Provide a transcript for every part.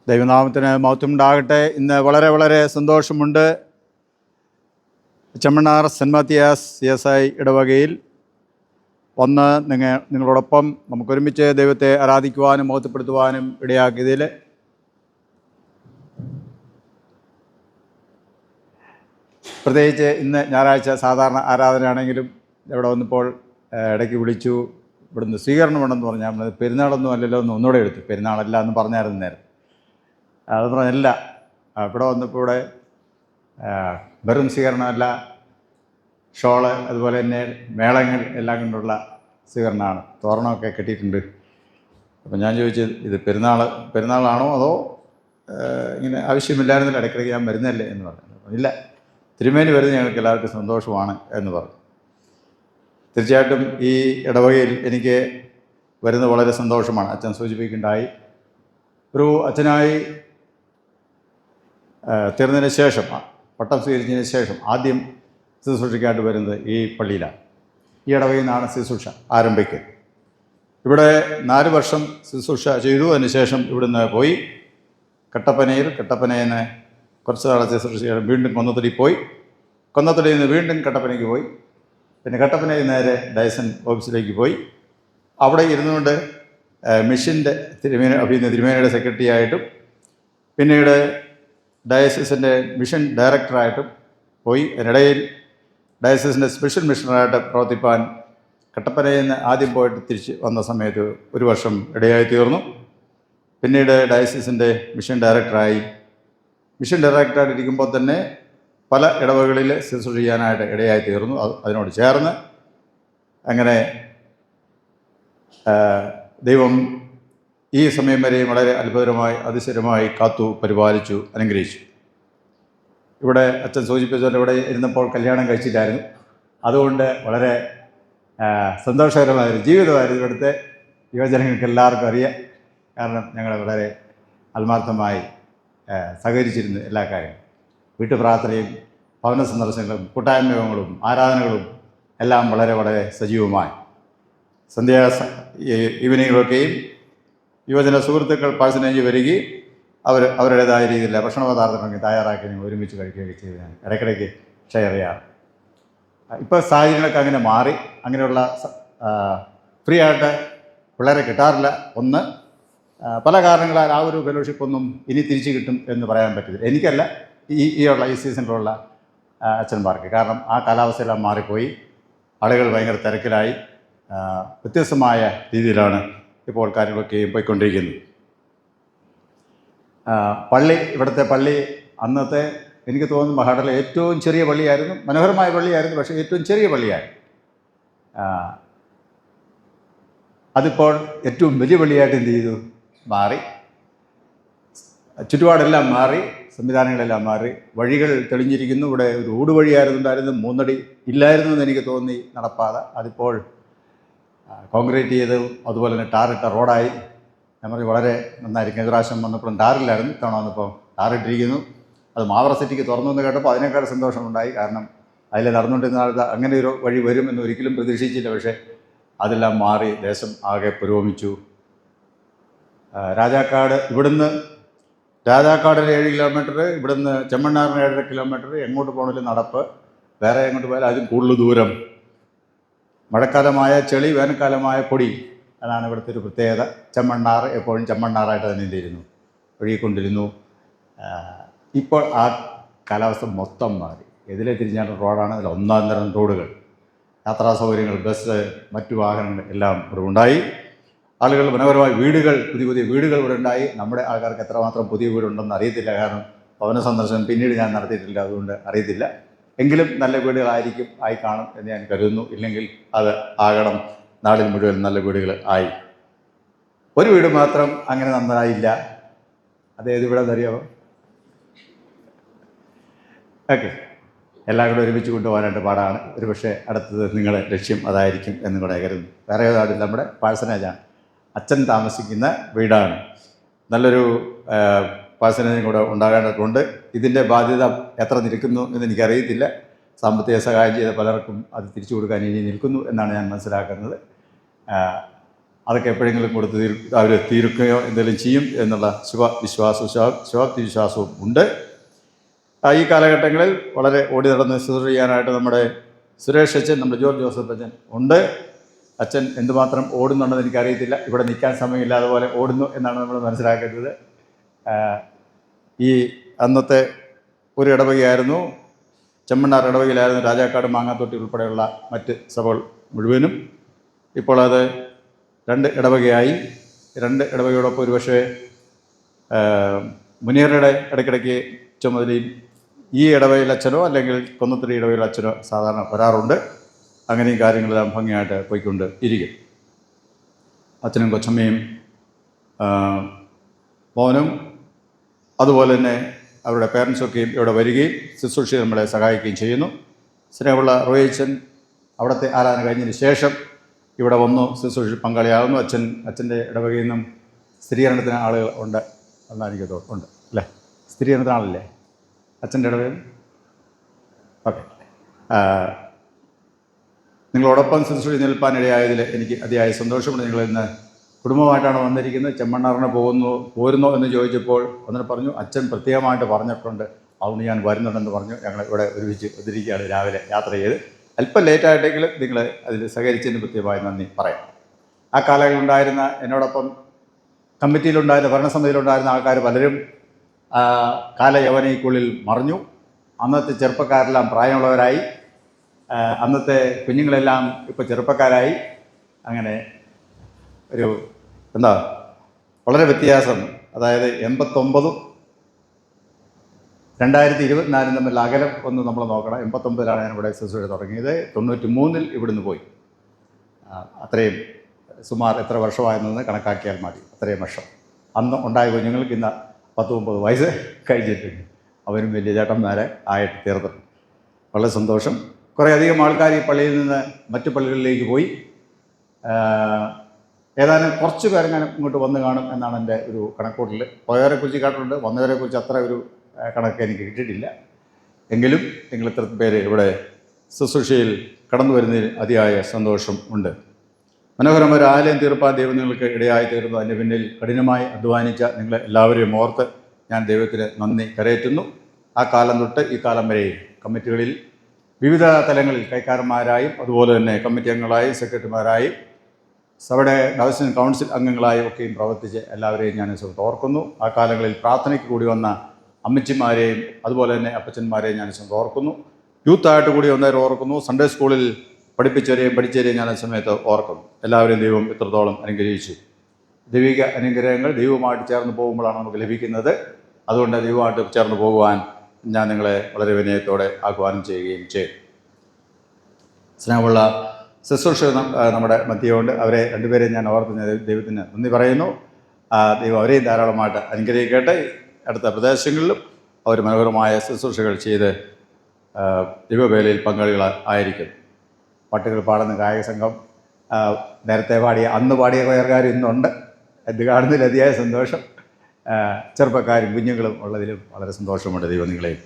ദൈവനാമത്തിന് മഹത്വം ഉണ്ടാകട്ടെ. ഇന്ന് വളരെ വളരെ സന്തോഷമുണ്ട്. ചെമ്മണ്ണാർ സെൻറ്റ് മാത്യാസ് CSI ഇടവകയിൽ വന്ന് നിങ്ങളോടൊപ്പം നമുക്കൊരുമിച്ച് ദൈവത്തെ ആരാധിക്കുവാനും മഹത്വപ്പെടുത്തുവാനും ഇടയാക്കിയതിൽ പ്രത്യേകിച്ച് ഇന്ന് ഞായറാഴ്ച സാധാരണ ആരാധനയാണെങ്കിലും ഇവിടെ വന്നപ്പോൾ ഇടയ്ക്ക് വിളിച്ചു, ഇവിടുന്ന് സ്വീകരണമുണ്ടെന്ന് പറഞ്ഞാൽ നമ്മൾ പെരുന്നാളൊന്നും അല്ലല്ലോ എന്ന് ഒന്നുകൂടെ എടുത്തു. പെരുന്നാളല്ല എന്ന് പറഞ്ഞായിരുന്നു നേരം. അത് പറഞ്ഞല്ല, ഇവിടെ വന്നപ്പോൾ ഇവിടെ വെറും സ്വീകരണമല്ല, ഷോള് അതുപോലെ തന്നെ മേളങ്ങൾ എല്ലാം കൊണ്ടുള്ള സ്വീകരണമാണ്. തോരണമൊക്കെ കെട്ടിയിട്ടുണ്ട്. അപ്പം ഞാൻ ചോദിച്ചത്, ഇത് പെരുന്നാളാണോ അതോ ഇങ്ങനെ ആവശ്യമില്ലായിരുന്നില്ല, ഇടയ്ക്കിടയ്ക്ക് ഞാൻ വരുന്നതല്ലേ എന്ന് പറഞ്ഞു. ഇല്ല, തിരുമേനി വരുന്നത് ഞങ്ങൾക്ക് എല്ലാവർക്കും സന്തോഷമാണ് എന്ന് പറഞ്ഞു. തീർച്ചയായിട്ടും ഈ ഇടവകയിൽ എനിക്ക് വരുന്നത് വളരെ സന്തോഷമാണ്. അച്ഛൻ സൂചിപ്പിക്കുണ്ടായി, ഒരു അച്ഛനായി തീർന്നതിന് ശേഷം, പട്ടം സ്വീകരിച്ചതിന് ശേഷം ആദ്യം ശുശ്രൂഷയ്ക്കായിട്ട് വരുന്നത് ഈ പള്ളിയിലാണ്. ഈ ഇടവകയിൽ നിന്നാണ് ശുശ്രൂഷ ആരംഭിക്കുക. ഇവിടെ 4 വർഷം ശുശ്രൂഷ ചെയ്തു. അതിനുശേഷം ഇവിടുന്ന് പോയി കട്ടപ്പനയിൽ നിന്ന് കുറച്ച് നാളെ ശുശ്രൂഷ വീണ്ടും കൊന്നത്തടി പോയി, കൊന്നത്തടിയിൽ നിന്ന് വീണ്ടും കട്ടപ്പനയ്ക്ക് പോയി, പിന്നെ കട്ടപ്പനയിൽ നേരെ ഡയസൻ ഓഫീസിലേക്ക് പോയി. അവിടെ ഇരുന്നുകൊണ്ട് മിഷൻ്റെ തിരുമേനിയുടെ സെക്രട്ടറി ആയിട്ടും പിന്നീട് ഡയസിസിൻ്റെ മിഷൻ ഡയറക്ടറായിട്ടും പോയി. അതിനിടയിൽ ഡയസിസിൻ്റെ സ്പെഷ്യൽ മിഷണറായിട്ട് പ്രവർത്തിപ്പാൻ കട്ടപ്പനയിൽ നിന്ന് ആദ്യം പോയിട്ട് തിരിച്ച് വന്ന സമയത്ത് 1 വർഷം ഇടയായി തീർന്നു. പിന്നീട് ഡയസിസിൻ്റെ മിഷൻ ഡയറക്ടറായിട്ട് ഇരിക്കുമ്പോൾ തന്നെ പല ഇടവകളിൽ ശുശ്രൂഷ ചെയ്യാനായിട്ട് ഇടയായി തീർന്നു. അതിനോട് ചേർന്ന് അങ്ങനെ ദൈവം ഈ സമയം വരെയും വളരെ അത്ഭുതകരമായി അതിശയമായി കാത്തു പരിപാലിച്ചു അനുഗ്രഹിച്ചു. ഇവിടെ അച്ഛൻ സൂചിപ്പിച്ചതുപോലെ ഇവിടെ ഇരുന്നപ്പോൾ കല്യാണം കഴിച്ചിട്ടായിരുന്നു. അതുകൊണ്ട് വളരെ സന്തോഷകരമായൊരു ജീവിതമായിരുന്നു ഇവിടുത്തെ യുവജനങ്ങൾക്ക് എല്ലാവർക്കും അറിയാം. കാരണം ഞങ്ങൾ വളരെ ആത്മാർത്ഥമായി സഹകരിച്ചിരുന്നു എല്ലാ കാര്യങ്ങളും. വീട്ടുപ്രാർത്ഥനയും ഭവന സന്ദർശനങ്ങളും കൂട്ടായ്മകളും ആരാധനകളും എല്ലാം വളരെ വളരെ സജീവമായി. ഈവനിങ്ങുകളൊക്കെയും യുവജന സുഹൃത്തുക്കൾ പാഴ്സനേജ് വരികയും അവരുടേതായ രീതിയിൽ ഭക്ഷണ പദാർത്ഥങ്ങൾ തയ്യാറാക്കി ഞങ്ങൾ ഒരുമിച്ച് കഴിക്കുകയൊക്കെ ചെയ്ത് ഞാൻ ഇടയ്ക്കിടയ്ക്ക് ഷെയർ ചെയ്യാം. ഇപ്പോൾ സാഹചര്യങ്ങളൊക്കെ അങ്ങനെ മാറി. അങ്ങനെയുള്ള ഫ്രീ ആയിട്ട് പിള്ളേരെ കിട്ടാറില്ല. ഒന്ന്, പല കാരണങ്ങളാൽ ആ ഒരു ഫെലോഷിപ്പൊന്നും ഇനി തിരിച്ചു കിട്ടും എന്ന് പറയാൻ പറ്റില്ല. എനിക്കല്ല, ഈ സീസണിലുള്ള അച്ഛന്മാർക്ക്. കാരണം ആ കാലാവസ്ഥയെല്ലാം മാറിപ്പോയി. ആളുകൾ ഭയങ്കര തിരക്കിലായി. വ്യത്യസ്തമായ രീതിയിലാണ് ഇപ്പോൾ കാര്യങ്ങളൊക്കെയും പോയിക്കൊണ്ടിരിക്കുന്നത്. ഇവിടുത്തെ പള്ളി അന്നത്തെ എനിക്ക് തോന്നുന്നു മഹാടലെ ഏറ്റവും ചെറിയ പള്ളിയായിരുന്നു. മനോഹരമായ പള്ളിയായിരുന്നു, പക്ഷേ ഏറ്റവും ചെറിയ പള്ളിയായിരുന്നു. അതിപ്പോൾ ഏറ്റവും വലിയ പള്ളിയായിട്ട് എന്ത് ചെയ്തു മാറി. ചുറ്റുപാടെല്ലാം മാറി, സംവിധാനങ്ങളെല്ലാം മാറി, വഴികൾ തെളിഞ്ഞിരിക്കുന്നു. ഇവിടെ ഒരു ഊടുവഴിയായിരുന്നുണ്ടായിരുന്നു, 3 അടി ഇല്ലായിരുന്നു എന്ന് എനിക്ക് തോന്നി നടപ്പാത. അതിപ്പോൾ കോൺക്രീറ്റ് ചെയ്ത് അതുപോലെ തന്നെ ടാറിട്ട റോഡായി. ഞാൻ പറഞ്ഞു വളരെ നന്നായിരിക്കും. ഒരു പ്രാവശ്യം വന്നപ്പോഴും ടാറില്ലായിരുന്നു, ഇത്തവണ വന്നപ്പോൾ ടാറിട്ടിരിക്കുന്നു. അത് മാവറ സിറ്റിക്ക് തുറന്നു എന്ന് കേട്ടപ്പോൾ അതിനേക്കാൾ സന്തോഷമുണ്ടായി. കാരണം അതിൽ നടന്നുകൊണ്ടിരുന്ന ആൾ അങ്ങനെ ഒരു വഴി വരുമെന്ന് ഒരിക്കലും പ്രതീക്ഷിച്ചില്ല. പക്ഷേ അതെല്ലാം മാറി, ദേശം ആകെ പുരോഗമിച്ചു. രാജാക്കാടിന് 7 കിലോമീറ്റർ, ഇവിടുന്ന് ചെമ്മണ്ണാറിന് 7.5 കിലോമീറ്റർ. എങ്ങോട്ട് പോകണമെങ്കിലും നടപ്പ്, വേറെ എങ്ങോട്ട് പോയാലും അതിന് കൂടുതൽ ദൂരം. മഴക്കാലമായ ചെളി, വേനൽക്കാലമായ പൊടി, അതാണ് ഇവിടുത്തെ ഒരു പ്രത്യേകത. ചെമ്മണ്ണാർ എപ്പോഴും ചെമ്മണ്ണാറായിട്ട് തന്നെ എന്തിരുന്നു, ഒഴുകിക്കൊണ്ടിരുന്നു. ഇപ്പോൾ ആ കാലാവസ്ഥ മൊത്തം മാറി. എതിലെ തിരിഞ്ഞാലും റോഡാണ്. അതിൽ 1-ാം തരം റോഡുകൾ, യാത്രാ സൗകര്യങ്ങൾ, ബസ്, മറ്റു വാഹനങ്ങൾ എല്ലാം ഇവിടെ ഉണ്ടായി. ആളുകൾ മനോഹരമായ വീടുകൾ, പുതിയ വീടുകൾ ഇവിടെ ഉണ്ടായി. നമ്മുടെ ആൾക്കാർക്ക് എത്രമാത്രം പുതിയ വീടുണ്ടെന്ന് അറിയത്തില്ല. കാരണം ഭവന സന്ദർശനം പിന്നീട് ഞാൻ നടത്തിയിട്ടില്ല, അതുകൊണ്ട് അറിയത്തില്ല. എങ്കിലും നല്ല വീടുകളായിരിക്കും, ആയി കാണും എന്ന് ഞാൻ കരുതുന്നു. ഇല്ലെങ്കിൽ അത് ആകണം, നാടിൽ മുഴുവൻ നല്ല വീടുകൾ ആയി. ഒരു വീട് മാത്രം അങ്ങനെ നന്നായില്ല. അതേത് ഇവിടെ അറിയാമോ? ഓക്കെ, എല്ലാം കൂടെ ഒരുമിച്ച് കൊണ്ടുപോകാനായിട്ട് പാടാണ്. ഒരു പക്ഷേ അടുത്തത് നിങ്ങളുടെ ലക്ഷ്യം അതായിരിക്കും എന്നും കൂടെ കരുതുന്നു. വേറെ ഏതാണ്ട് നമ്മുടെ പാഴ്സനേജാണ്, അച്ഛൻ താമസിക്കുന്ന വീടാണ്. നല്ലൊരു പാഴ്സനേജും കൂടെ ഉണ്ടാകേണ്ടതുകൊണ്ട് ഇതിൻ്റെ ബാധ്യത എത്ര നിൽക്കുന്നു എന്ന് എനിക്കറിയത്തില്ല. സാമ്പത്തിക സഹായം ചെയ്ത പലർക്കും അത് തിരിച്ചു കൊടുക്കാൻ ഇനി നിൽക്കുന്നു എന്നാണ് ഞാൻ മനസ്സിലാക്കുന്നത്. അതൊക്കെ എപ്പോഴെങ്കിലും കൊടുത്ത് അവർ തീർക്കുകയോ എന്തെങ്കിലും ചെയ്യും എന്നുള്ള ശുഭാപ്തി വിശ്വാസവും ഉണ്ട്. ഈ കാലഘട്ടങ്ങളിൽ വളരെ ഓടി നടന്ന് ശുശ്രൂഷ ചെയ്യാനായിട്ട് നമ്മുടെ സുരേഷ് അച്ഛൻ, നമ്മുടെ ജോർജ് ജോസഫ് അച്ഛൻ ഉണ്ട്. അച്ഛൻ എന്തുമാത്രം ഓടുന്നുണ്ടെന്ന് എനിക്കറിയത്തില്ല. ഇവിടെ നിൽക്കാൻ സമയമില്ലാതെ പോലെ ഓടുന്നു എന്നാണ് നമ്മൾ മനസ്സിലാക്കുന്നത്. ഈ അന്നത്തെ ഒരു ഇടവകയായിരുന്നു, ചെമ്മണ്ണാർ ഇടവകയിലായിരുന്നു രാജാക്കാട് മാങ്ങാത്തൊട്ടി ഉൾപ്പെടെയുള്ള മറ്റ് സഭകൾ മുഴുവനും. ഇപ്പോൾ അത് 2 ഇടവകയായി. 2 ഇടവകയോടൊപ്പം ഒരുപക്ഷെ മുനീറുടെ ഇടയ്ക്കിടയ്ക്ക് ചുമതലയും ഈ ഇടവകയിൽ അച്ഛനോ അല്ലെങ്കിൽ കൊന്നത്തടി ഇടവകയിൽ അച്ഛനോ സാധാരണ വരാറുണ്ട്. അങ്ങനെയും കാര്യങ്ങളെല്ലാം ഭംഗിയായിട്ട് പോയിക്കൊണ്ട് ഇരിക്കും. അച്ഛനും കൊച്ചമ്മയും മോനും അതുപോലെ തന്നെ അവരുടെ പേരൻസൊക്കെയും ഇവിടെ വരികയും ശുശ്രൂഷയിൽ നമ്മളെ സഹായിക്കുകയും ചെയ്യുന്നു. സ്നേഹമുള്ള റോയച്ചൻ അവിടുത്തെ ആരാധന കഴിഞ്ഞതിന് ശേഷം ഇവിടെ വന്നു ശുശ്രൂഷയിൽ പങ്കാളിയാകുന്നു. അച്ഛൻ്റെ ഇടവകയിൽ നിന്നും സ്ഥിരീകരണത്തിന് ആളുകൾ ഉണ്ട് എന്നാണ് എനിക്ക് തോന്നുന്നുണ്ട് അല്ലേ? സ്ഥിരീകരണത്തിന് ആളല്ലേ അച്ഛൻ്റെ ഇടവകയിൽ? ഓക്കെ. നിങ്ങളോടൊപ്പം ശുശ്രൂഷ നിൽപ്പാനിടയായതിൽ എനിക്ക് അതിയായ സന്തോഷമുണ്ട്. നിങ്ങളിന്ന് കുടുംബമായിട്ടാണ് വന്നിരിക്കുന്നത്. ചെമ്മണ്ണാറിന് പോരുന്നോ എന്ന് ചോദിച്ചപ്പോൾ ഒന്നിനെ പറഞ്ഞു, അച്ഛൻ പ്രത്യേകമായിട്ട് പറഞ്ഞിട്ടുണ്ട്, അതുകൊണ്ട് ഞാൻ വരുന്നുണ്ടെന്ന് പറഞ്ഞു. ഞങ്ങൾ ഇവിടെ ഒരുമിച്ച് വന്നിരിക്കുകയാണ്. രാവിലെ യാത്ര ചെയ്ത് അല്പം ലേറ്റായിട്ടെങ്കിലും നിങ്ങൾ അതിൽ സഹകരിച്ചതിന് പ്രത്യേകമായി നന്ദി പറയാം. ആ കാലങ്ങളിലുണ്ടായിരുന്ന എന്നോടൊപ്പം കമ്മിറ്റിയിലുണ്ടായിരുന്ന ഭരണസമിതിയിലുണ്ടായിരുന്ന ആൾക്കാർ പലരും കാലയവനയ്ക്കുള്ളിൽ മറിഞ്ഞു. അന്നത്തെ ചെറുപ്പക്കാരെല്ലാം പ്രായമുള്ളവരായി, അന്നത്തെ കുഞ്ഞുങ്ങളെല്ലാം ഇപ്പോൾ ചെറുപ്പക്കാരായി. അങ്ങനെ ഒരു വളരെ വ്യത്യാസം. അതായത് 89-ഉം 2024 തമ്മിൽ അകലം ഒന്ന് നമ്മൾ നോക്കണം. 89-ലാണ് ഞാൻ ഇവിടെ ശുശ്രൂഷ തുടങ്ങിയത്. 93-ൽ ഇവിടുന്ന് പോയി. അത്രയും സുമാർ എത്ര വർഷമായെന്ന് കണക്കാക്കിയാൽ മതി. അത്രയും വർഷം. അന്ന് ഉണ്ടായ കുഞ്ഞുങ്ങൾക്ക് ഇന്ന് 10-30 വയസ്സ് കഴിഞ്ഞിട്ടുണ്ട്. അവരും വലിയ ചേട്ടന്മാരെ ആയിട്ട് തീർന്നിട്ടുണ്ട്. വളരെ സന്തോഷം. കുറേയധികം ആൾക്കാർ ഈ പള്ളിയിൽ നിന്ന് മറ്റു പള്ളികളിലേക്ക് പോയി. ഏതാനും കുറച്ച് പേരെങ്ങനെ ഇങ്ങോട്ട് വന്ന് കാണും എന്നാണ് എൻ്റെ ഒരു കണക്കൂട്ടൽ. പോയവരെക്കുറിച്ച് കേട്ടിട്ടുണ്ട്, വന്നവരെക്കുറിച്ച് അത്ര ഒരു കണക്ക് എനിക്ക് കിട്ടിയിട്ടില്ല. എങ്കിലും നിങ്ങൾ ഇത്ര പേര് ഇവിടെ ശുശ്രൂഷയിൽ കടന്നു വരുന്നതിൽ അതിയായ സന്തോഷം ഉണ്ട്. മനോഹരമായ ഒരു ആലയം തീർപ്പാൻ ദൈവം നിങ്ങൾക്ക് ഇടയായി തീർന്നു. അതിൻ്റെ പിന്നിൽ കഠിനമായി അധ്വാനിച്ച നിങ്ങളെ എല്ലാവരെയും ഓർത്ത് ഞാൻ ദൈവത്തിന് നന്ദി കരയറ്റുന്നു. ആ കാലം തൊട്ട് ഈ കാലം വരെയും കമ്മിറ്റികളിൽ വിവിധ തലങ്ങളിൽ കൈക്കാരന്മാരായും അതുപോലെ തന്നെ കമ്മിറ്റി അംഗങ്ങളായും സെക്രട്ടറിമാരായും സഭയുടെ ഡയറക്ഷൻ കൗൺസിൽ അംഗങ്ങളായും ഒക്കെയും പ്രവർത്തിച്ച് എല്ലാവരെയും ഞാൻ ഓർക്കുന്നു. ആ കാലങ്ങളിൽ പ്രാർത്ഥനയ്ക്ക് കൂടി വന്ന അമ്മച്ചിമാരെയും അതുപോലെ തന്നെ അപ്പച്ചന്മാരെയും ഞാൻ ഓർക്കുന്നു. യൂത്തായിട്ട് കൂടി വന്നവരെ ഓർക്കുന്നു. സൺഡേ സ്കൂളിൽ പഠിച്ചവരെയും ഞാൻ ആ സമയത്ത് ഓർക്കുന്നു. എല്ലാവരെയും ദൈവം ഇത്രത്തോളം അനുഗ്രഹിച്ചു. ദൈവിക അനുഗ്രഹങ്ങൾ ദൈവവുമായിട്ട് ചേർന്ന് പോകുമ്പോഴാണ് നമുക്ക് ലഭിക്കുന്നത്. അതുകൊണ്ട് ദൈവമായിട്ട് ചേർന്ന് പോകുവാൻ ഞാൻ നിങ്ങളെ വളരെ വിനയത്തോടെ ആഹ്വാനം ചെയ്യുകയും ചെയ്യും. സ്നേഹമുള്ള ശുശ്രൂഷ നമ്മുടെ മധ്യമുണ്ട്. അവരെ രണ്ടുപേരെയും ഞാൻ ഓർത്ത് ദൈവത്തിന് നന്ദി പറയുന്നു. ദൈവം അവരെയും ധാരാളമായിട്ട് അനുഗ്രഹിക്കട്ടെ. അടുത്ത പ്രദേശങ്ങളിലും അവർ മനോഹരമായ ശുശ്രൂഷകൾ ചെയ്ത് ദൈവവേലയിൽ പങ്കാളികളായിരിക്കും. പാട്ടുകൾ പാടുന്ന ഗായക സംഘം നേരത്തെ അന്ന് പാടിയ കൊയർക്കാർ ഇന്നുണ്ട്. ഇത് കാണുന്നതിൽ അതിയായ സന്തോഷം. ചെറുപ്പക്കാരും കുഞ്ഞുങ്ങളും ഉള്ളതിലും വളരെ സന്തോഷമുണ്ട്. ദൈവം നിങ്ങളെയും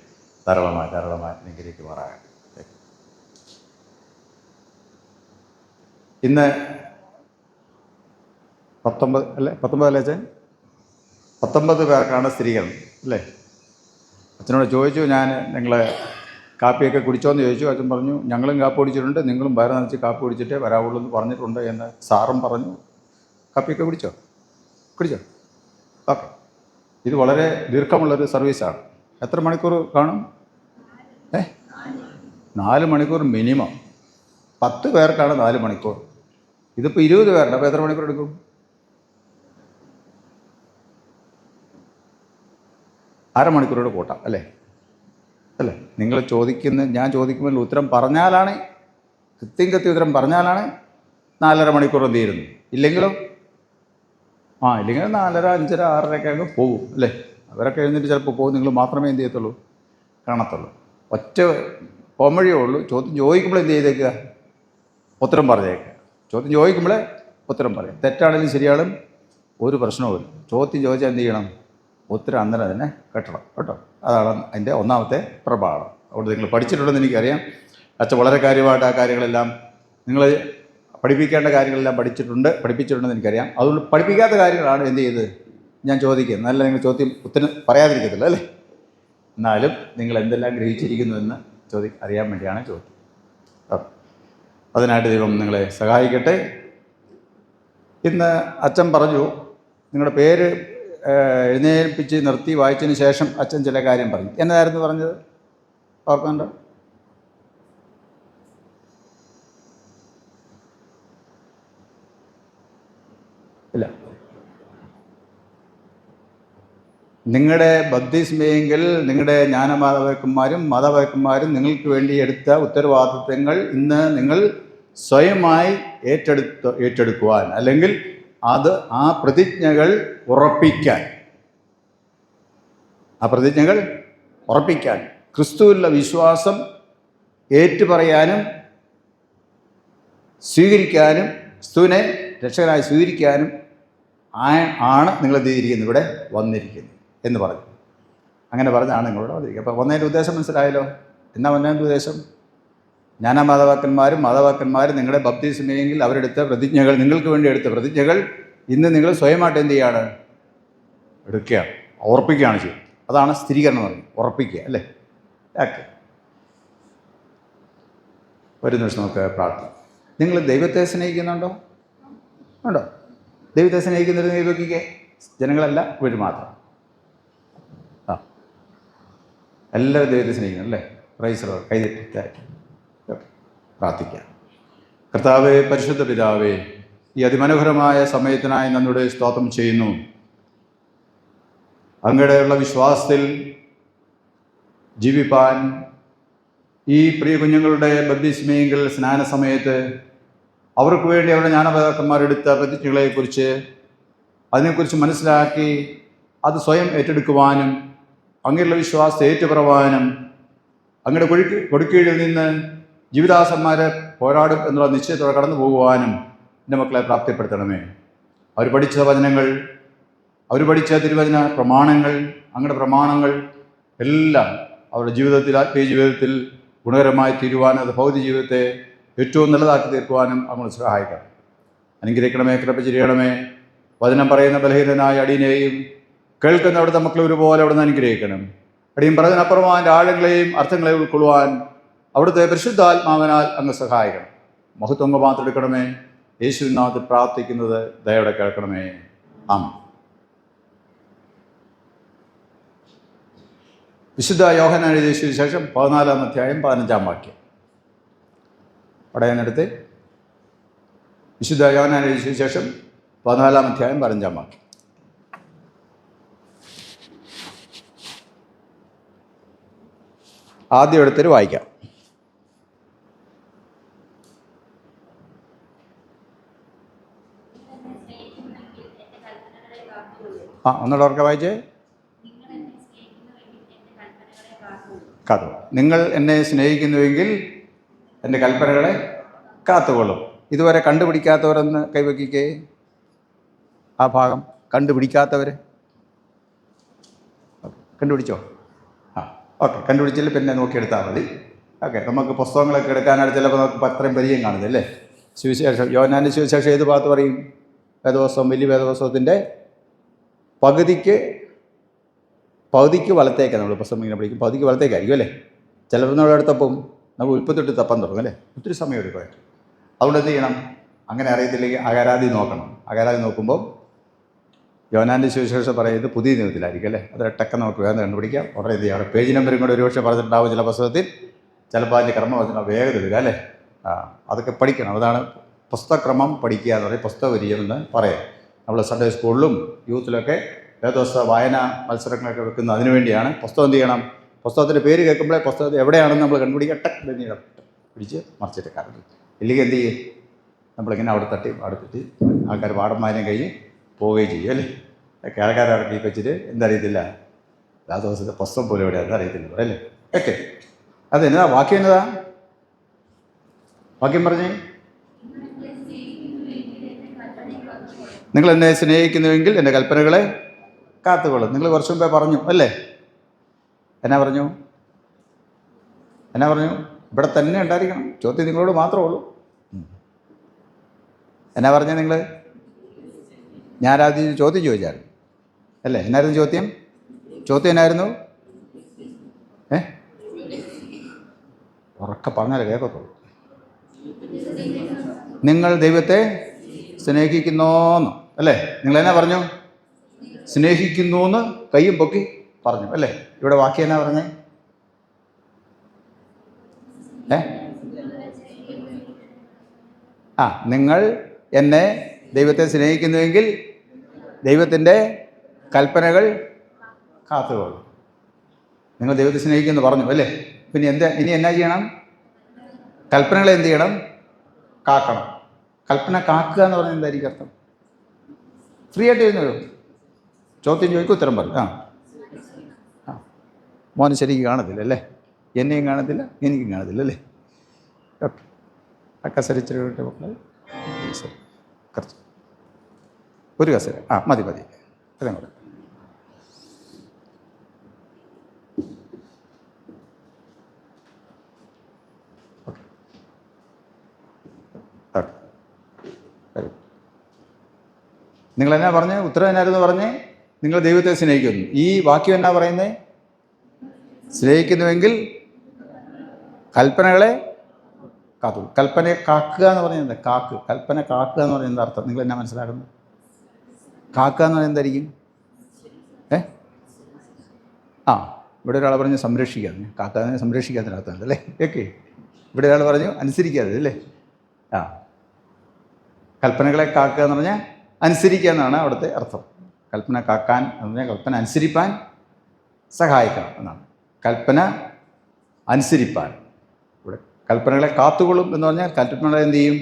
ധാരാളമായി അനുഗ്രഹിക്കുമാറാകട്ടെ. ഇന്ന് 19 അല്ലേ അച്ഛൻ? 19 പേർക്കാണ് സ്ഥിരീകരണം അല്ലേ? അച്ഛനോട് ചോദിച്ചു ഞാൻ, നിങ്ങൾ കാപ്പിയൊക്കെ കുടിച്ചോന്ന് ചോദിച്ചു. അച്ഛൻ പറഞ്ഞു ഞങ്ങളും കാപ്പി കുടിച്ചിട്ടുണ്ട്, നിങ്ങളും വയറ് നിറച്ച് കാപ്പി കുടിച്ചിട്ടേ വരാവുള്ളൂ എന്ന് പറഞ്ഞിട്ടുണ്ട് എന്ന് സാറും പറഞ്ഞു. കാപ്പിയൊക്കെ കുടിച്ചോ? ഓക്കെ. ഇത് വളരെ ദീർഘമുള്ളൊരു സർവീസാണ്. എത്ര മണിക്കൂർ കാണും? 4 മണിക്കൂർ മിനിമം. 10 പേർക്കാണ് 4 മണിക്കൂർ. ഇതിപ്പോൾ 20 പേരുണ്ട്. അപ്പോൾ എത്ര മണിക്കൂർ എടുക്കും? അരമണിക്കൂറോട് കൂട്ടാം അല്ലേ? നിങ്ങൾ ഞാൻ ചോദിക്കുമ്പോൾ ഉത്തരം പറഞ്ഞാലാണ്, കൃത്യം ഉത്തരം പറഞ്ഞാലാണ് 4.5 മണിക്കൂർ തീരുന്നു. ഇല്ലെങ്കിലോ ഇല്ലെങ്കിൽ 4:30, 5:30, 6:30 അങ്ങ് പോകും അല്ലേ? അവരൊക്കെ എഴുന്നേറ്റ് ചിലപ്പോൾ പോകും. നിങ്ങൾ മാത്രമേ എന്ത് ചെയ്യത്തുള്ളൂ? കാണത്തുള്ളൂ. ഒറ്റ പോംവഴിയേ ഉള്ളൂ. ചോദ്യം ചോദിക്കുമ്പോൾ എന്ത് ചെയ്തേക്കുക? ഉത്തരം പറഞ്ഞേക്കുക. ചോദ്യം ചോദിക്കുമ്പോഴേ ഉത്തരം പറയാം. തെറ്റാണെങ്കിലും ശരിയാണെങ്കിലും ഒരു പ്രശ്നവുമില്ല. ചോദ്യം ചോദിച്ചാൽ എന്ത് ചെയ്യണം? ഉത്തരം അന്നേരം തന്നെ കേട്ടോ. അതാണ് അതിൻ്റെ ഒന്നാമത്തെ പ്രഭാവം. അതുകൊണ്ട് നിങ്ങൾ പഠിച്ചിട്ടുണ്ടെന്ന് എനിക്കറിയാം. അച്ഛൻ വളരെ കാര്യമായിട്ട് ആ കാര്യങ്ങളെല്ലാം നിങ്ങൾ പഠിപ്പിക്കേണ്ട കാര്യങ്ങളെല്ലാം പഠിപ്പിച്ചിട്ടുണ്ടെന്ന് എനിക്കറിയാം. അതുകൊണ്ട് പഠിപ്പിക്കാത്ത കാര്യങ്ങളാണ് എന്ത് ചെയ്ത് ഞാൻ ചോദിക്കുന്നത്. നല്ല നിങ്ങൾ ചോദ്യം ഉത്തരം പറയാതിരിക്കത്തില്ല അല്ലേ? എന്നാലും നിങ്ങൾ എന്തെല്ലാം ഗ്രഹിച്ചിരിക്കുന്നു എന്ന് അറിയാൻ വേണ്ടിയാണ് ചോദ്യം. അതിനായിട്ട് ദൈവം നിങ്ങളെ സഹായിക്കട്ടെ. ഇന്ന് അച്ഛൻ പറഞ്ഞു, നിങ്ങളുടെ പേര് എഴുന്നേൽപ്പിച്ച് നിർത്തി വായിച്ചതിന് ശേഷം അച്ഛൻ ചില കാര്യം പറഞ്ഞു. എന്നതായിരുന്നു പറഞ്ഞത്? ഓർക്കുന്നുണ്ടോ? ഇല്ല. നിങ്ങളുടെ ബപ്തിസ്മയെങ്കിൽ നിങ്ങളുടെ ജ്ഞാനമാതാപിതാക്കന്മാരും മാതാപിതാക്കന്മാരും നിങ്ങൾക്ക് വേണ്ടി എടുത്ത ഉത്തരവാദിത്തങ്ങൾ ഇന്ന് നിങ്ങൾ സ്വയമായി ഏറ്റെടുക്കുവാൻ, അല്ലെങ്കിൽ ആ പ്രതിജ്ഞകൾ ഉറപ്പിക്കാൻ ക്രിസ്തുവിലുള്ള വിശ്വാസം ഏറ്റുപറയാനും സ്വീകരിക്കാനും, ക്രിസ്തുവിനെ രക്ഷകനായി സ്വീകരിക്കാനും ആണ് നിങ്ങൾ എന്തിരിക്കുന്നത്, ഇവിടെ വന്നിരിക്കുന്നത് എന്ന് പറഞ്ഞു. അങ്ങനെ പറഞ്ഞാണ് നിങ്ങളോട് വന്നിരിക്കുക. അപ്പോൾ വന്നതിൻ്റെ ഉദ്ദേശം മനസ്സിലായല്ലോ. എന്നാ വന്നതിൻ്റെ ഉദ്ദേശം? മാതാപിതാക്കന്മാരും നിങ്ങളുടെ ബപ്തിസ്മയെങ്കിൽ അവരെടുത്ത പ്രതിജ്ഞകൾ, നിങ്ങൾക്ക് വേണ്ടി എടുത്ത പ്രതിജ്ഞകൾ ഇന്ന് നിങ്ങൾ സ്വയമായിട്ട് എന്ത് ചെയ്യാണ്? എടുക്കുകയാണ്, ഉറപ്പിക്കുകയാണ് ചെയ്യുന്നത്. അതാണ് സ്ഥിരീകരണം എന്ന് പറയുന്നത്, ഉറപ്പിക്കുക അല്ലേ? ഓക്കെ, ഒരു നിമിഷം നമുക്ക് പ്രാർത്ഥിക്കാം. നിങ്ങൾ ദൈവത്തെ സ്നേഹിക്കുന്നുണ്ടോ? ഉണ്ടോ? ദൈവത്തെ സ്നേഹിക്കുന്നൊരു ദൈവത്തിക്ക് ജനങ്ങളല്ല, ഇവർ മാത്രം. എല്ലാവരും ദൈവത്തെ സ്നേഹിക്കുന്നു അല്ലേ? Praise Lord. കൈതെറ്റായിട്ട് പ്രാർത്ഥിക്കാം. കർത്താവേ, പരിശുദ്ധ പിതാവേ, ഈ അതിമനോഹരമായ സമയത്തിനായി നന്ദിയുടെ സ്തോത്രം ചെയ്യുന്നു. അങ്ങടെയുള്ള വിശ്വാസത്തിൽ ജീവിപ്പാൻ ഈ പ്രിയ കുഞ്ഞുങ്ങളുടെ ബപ്തിസ്മയെങ്കിൽ സ്നാന സമയത്ത് അവർക്ക് വേണ്ടി അവരുടെ ജ്ഞാനപിതാക്കന്മാരെടുത്ത പ്രതിജ്ഞകളെക്കുറിച്ച് അതിനെക്കുറിച്ച് മനസ്സിലാക്കി അത് സ്വയം ഏറ്റെടുക്കുവാനും അങ്ങനെയുള്ള വിശ്വാസത്തെ ഏറ്റുപറവാനും അങ്ങയുടെ കൊടുക്കീഴിൽ നിന്ന് ജീവിതാസന്മാരെ പോരാടും എന്നുള്ള നിശ്ചയത്തോടെ കടന്നു പോകുവാനും എൻ്റെ മക്കളെ പ്രാപ്തിപ്പെടുത്തണമേ. അവർ പഠിച്ച വചനങ്ങൾ, അവർ പഠിച്ച തിരുവചന പ്രമാണങ്ങൾ, അങ്ങയുടെ പ്രമാണങ്ങൾ എല്ലാം അവരുടെ ജീവിതത്തിൽ, ആത്മീയ ജീവിതത്തിൽ ഗുണകരമായി തീരുവാനും അത് ഭൗതിക ജീവിതത്തെ ഏറ്റവും നല്ലതാക്കി തീർക്കുവാനും നമ്മൾ സഹായിക്കണം. അനുഗ്രഹിക്കണമേ, കൃപ ചെയ്യണമേ. വചനം പറയുന്ന ബലഹീനനായ അടിയനെയും കേൾക്കുന്ന അവിടുത്തെ മക്കളെ ഒരുപോലെ അവിടെ നിന്ന് അനുഗ്രഹിക്കണം. അടിയും പറഞ്ഞതിനപ്പുറമായ ആഴങ്ങളെയും അർത്ഥങ്ങളെയും ഉൾക്കൊള്ളുവാൻ അവിടുത്തെ പരിശുദ്ധാത്മാവിനാൽ അങ്ങ് സഹായിക്കണം. മഹത്വം മാത്രം എടുക്കണമേ. യേശുവിൻ നാമത്തിൽ പ്രാർത്ഥിക്കുന്നത് ദയയോടെ കേൾക്കണമേ. ആമേൻ. വിശുദ്ധ യോഹന്നാൻ എഴുതിയ സുവിശേഷം 14-ാം അധ്യായം 15-ാം വാക്യം. പടയാനെടുത്ത് വിശുദ്ധ യോഹന്നാൻ എഴുതിയ സുവിശേഷം 14-ാം അധ്യായം 15-ാം വാക്യം. ആദ്യം എടുത്തൊരു വായിക്കാം. ഒന്നുകൂടെ ഓർക്കെ വായിച്ചേ. കാത്തു. നിങ്ങൾ എന്നെ സ്നേഹിക്കുന്നുവെങ്കിൽ എൻ്റെ കൽപ്പനകളെ കാത്തുകൊള്ളും. ഇതുവരെ കണ്ടുപിടിക്കാത്തവരെന്ന് കൈവയ്ക്കേ. ആ ഭാഗം കണ്ടുപിടിക്കാത്തവർ കണ്ടുപിടിച്ചോ? ഓക്കെ, കണ്ടുപിടിച്ചില്ല പിന്നെ നോക്കിയെടുത്താൽ മതി. ഓക്കെ, നമുക്ക് പുസ്തകങ്ങളൊക്കെ എടുക്കാനായിട്ട് ചിലപ്പോൾ നമുക്ക് അത്രയും പരിചയം കാണുന്നില്ലേ? സുവിശേഷം, യോഹന്നാൻ്റെ സുവിശേഷം ഏത് ഭാഗത്ത് പറയും? വേദപുസ്തകം, വലിയ വേദപുസ്തകത്തിൻ്റെ പകുതിക്ക് വലത്തേക്കാണ് നമ്മൾ പുസ്തകം ഇങ്ങനെ പഠിക്കും. പകുതിക്ക് വലത്തേക്കായിരിക്കും അല്ലേ? ചിലപ്പോൾ അടുത്തപ്പം നമ്മൾ ഉൽപ്പത്തിട്ട് തപ്പാൻ തുടങ്ങും അല്ലേ? ഒത്തിരി സമയം എടുക്കുമായിട്ട്. അതുകൊണ്ട് എന്ത് ചെയ്യണം? അങ്ങനെ അറിയത്തില്ലെങ്കിൽ അകരാതി നോക്കണം. അകരാതി നോക്കുമ്പോൾ യോഹന്നാൻ്റെ സുവിശേഷം പറയുന്നത് പുതിയ നിയമത്തിലായിരിക്കും അല്ലേ? അത് ടക്കം നമുക്ക് വേഗം കണ്ടുപിടിക്കാം. ഉടനെ എന്ത് ചെയ്യാം? പേജ് നമ്പറും കൂടെ ഒരുപക്ഷെ പറഞ്ഞിട്ടുണ്ടാവും ചില പുസ്തകത്തിൽ. ചിലപ്പോൾ അതിൻ്റെ ക്രമം വേഗം എടുക്കുക അല്ലേ? അതൊക്കെ പഠിക്കണം. അതാണ് പുസ്തകക്രമം പഠിക്കുക എന്ന് പറയും, പുസ്തകപരിചയം എന്ന് പറയാം. നമ്മൾ സൺഡേ സ്കൂളിലും യൂത്തിലൊക്കെ വേദപുസ്തക വായന മത്സരങ്ങളൊക്കെ വെക്കുന്നത് അതിനു വേണ്ടിയാണ്. പുസ്തകം എന്ത് ചെയ്യണം? പുസ്തകത്തിൻ്റെ പേര് കേൾക്കുമ്പോഴേ പുസ്തകത്തിൽ എവിടെയാണെന്ന് നമ്മൾ കണ്ടുപിടിക്കുക. പിടിച്ച് മറിച്ചെടുക്കാറുണ്ട്. ഇല്ലെങ്കിൽ എന്ത് ചെയ്യും? നമ്മളിങ്ങനെ അവിടെ തട്ടി ആൾക്കാർ പാഠം വായന കഴിഞ്ഞ് പോവുകയും ചെയ്യും അല്ലേ? ആൾക്കാരെ ഇറക്കി വെച്ചിട്ട് എന്തറിയത്തില്ല, ആ ദിവസത്തെ പുസ്തകം പോലും എവിടെയാണെന്ന് അറിയത്തില്ല അല്ലേ? ഓക്കെ, അതെന്നതാ വാക്യം? എന്നതാ വാക്യം പറഞ്ഞേ? നിങ്ങൾ എന്നെ സ്നേഹിക്കുന്നുവെങ്കിൽ എൻ്റെ കൽപ്പനകളെ കാത്തുകൊള്ളും. നിങ്ങൾ കുറച്ച് മുമ്പേ പറഞ്ഞു അല്ലേ? എന്നാ പറഞ്ഞു? ഇവിടെ തന്നെ ഉണ്ടായിരിക്കണം. ചോദ്യം നിങ്ങളോട് മാത്രമേ ഉള്ളൂ. എന്നാ പറഞ്ഞത് നിങ്ങൾ? ഞാൻ ആദ്യം ചോദ്യം ചോദിച്ചായിരുന്നു അല്ലേ? എന്നായിരുന്നു ചോദ്യം? ചോദ്യം എന്നായിരുന്നു? ഉറക്കെ പറഞ്ഞാലേ കേൾക്കത്തുള്ളൂ. നിങ്ങൾ ദൈവത്തെ സ്നേഹിക്കുന്നോന്ന് അല്ലേ? നിങ്ങൾ എന്നാ പറഞ്ഞു? സ്നേഹിക്കുന്നു എന്ന് കയ്യും പൊക്കി പറഞ്ഞു അല്ലേ? ഇവിടെ വാക്യം എന്നാ പറഞ്ഞേ? നിങ്ങൾ എന്നെ ദൈവത്തെ സ്നേഹിക്കുന്നുവെങ്കിൽ ദൈവത്തിൻ്റെ കൽപ്പനകൾ കാത്തുകൊള്ളും. നിങ്ങൾ ദൈവത്തെ സ്നേഹിക്കുമെന്ന് പറഞ്ഞു അല്ലേ? പിന്നെ ഇനി എന്നാ ചെയ്യണം? കൽപ്പനകളെ എന്ത് ചെയ്യണം? കാക്കണം. കൽപ്പന കാക്കുക എന്ന് പറഞ്ഞാൽ എന്തായിരിക്കും അർത്ഥം? ഫ്രീ ആയിട്ട് എഴുന്നേരോ? ചോദ്യം ചോദിക്കും, ഉത്തരം പറയും. മോന് ശരിക്കും കാണത്തില്ല അല്ലേ? എന്നെയും കാണത്തില്ല, എനിക്കും കാണത്തില്ല അല്ലേ? ഓക്കെ, ആ കസരിച്ചിട്ട് മക്കളെ കുറച്ച് ഒരു കസര മതി അതങ്ങോട്ട്. നിങ്ങൾ എന്നാ പറഞ്ഞേ? ഉത്തരം എന്നായിരുന്നു പറഞ്ഞേ? നിങ്ങൾ ദൈവത്തെ സ്നേഹിക്കുന്നു. ഈ വാക്യം എന്നാ പറയുന്നത്? സ്നേഹിക്കുന്നുവെങ്കിൽ കൽപ്പനകളെ കാത്തു. കൽപ്പനയെ കാക്കുക എന്ന് പറയുന്നത് കൽപ്പന കാക്കുക എന്ന് പറയുന്നത് അർത്ഥം നിങ്ങൾ എന്നാ മനസ്സിലാക്കുന്നു? കാക്കുക എന്ന് പറയുന്നത് എന്തായിരിക്കും? ഇവിടെ ഒരാൾ പറഞ്ഞു സംരക്ഷിക്കാതെ. കാക്കാതെ സംരക്ഷിക്കാത്തതിനകത്തുണ്ട് അല്ലേ? ഓക്കെ, ഇവിടെ ഒരാൾ പറഞ്ഞു അനുസരിക്കാതെ അല്ലേ? കൽപ്പനകളെ കാക്കുക എന്ന് പറഞ്ഞാൽ അനുസരിക്കുക എന്നാണ് അവിടുത്തെ അർത്ഥം. കൽപ്പന കാക്കാൻ എന്ന് പറഞ്ഞാൽ കൽപ്പന അനുസരിപ്പാൻ സഹായിക്കണം എന്നാണ്. കൽപ്പന അനുസരിപ്പാൻ. ഇവിടെ കൽപ്പനകളെ കാത്തുകൊള്ളും എന്ന് പറഞ്ഞാൽ കൽപ്പനകളെ എന്ത് ചെയ്യും?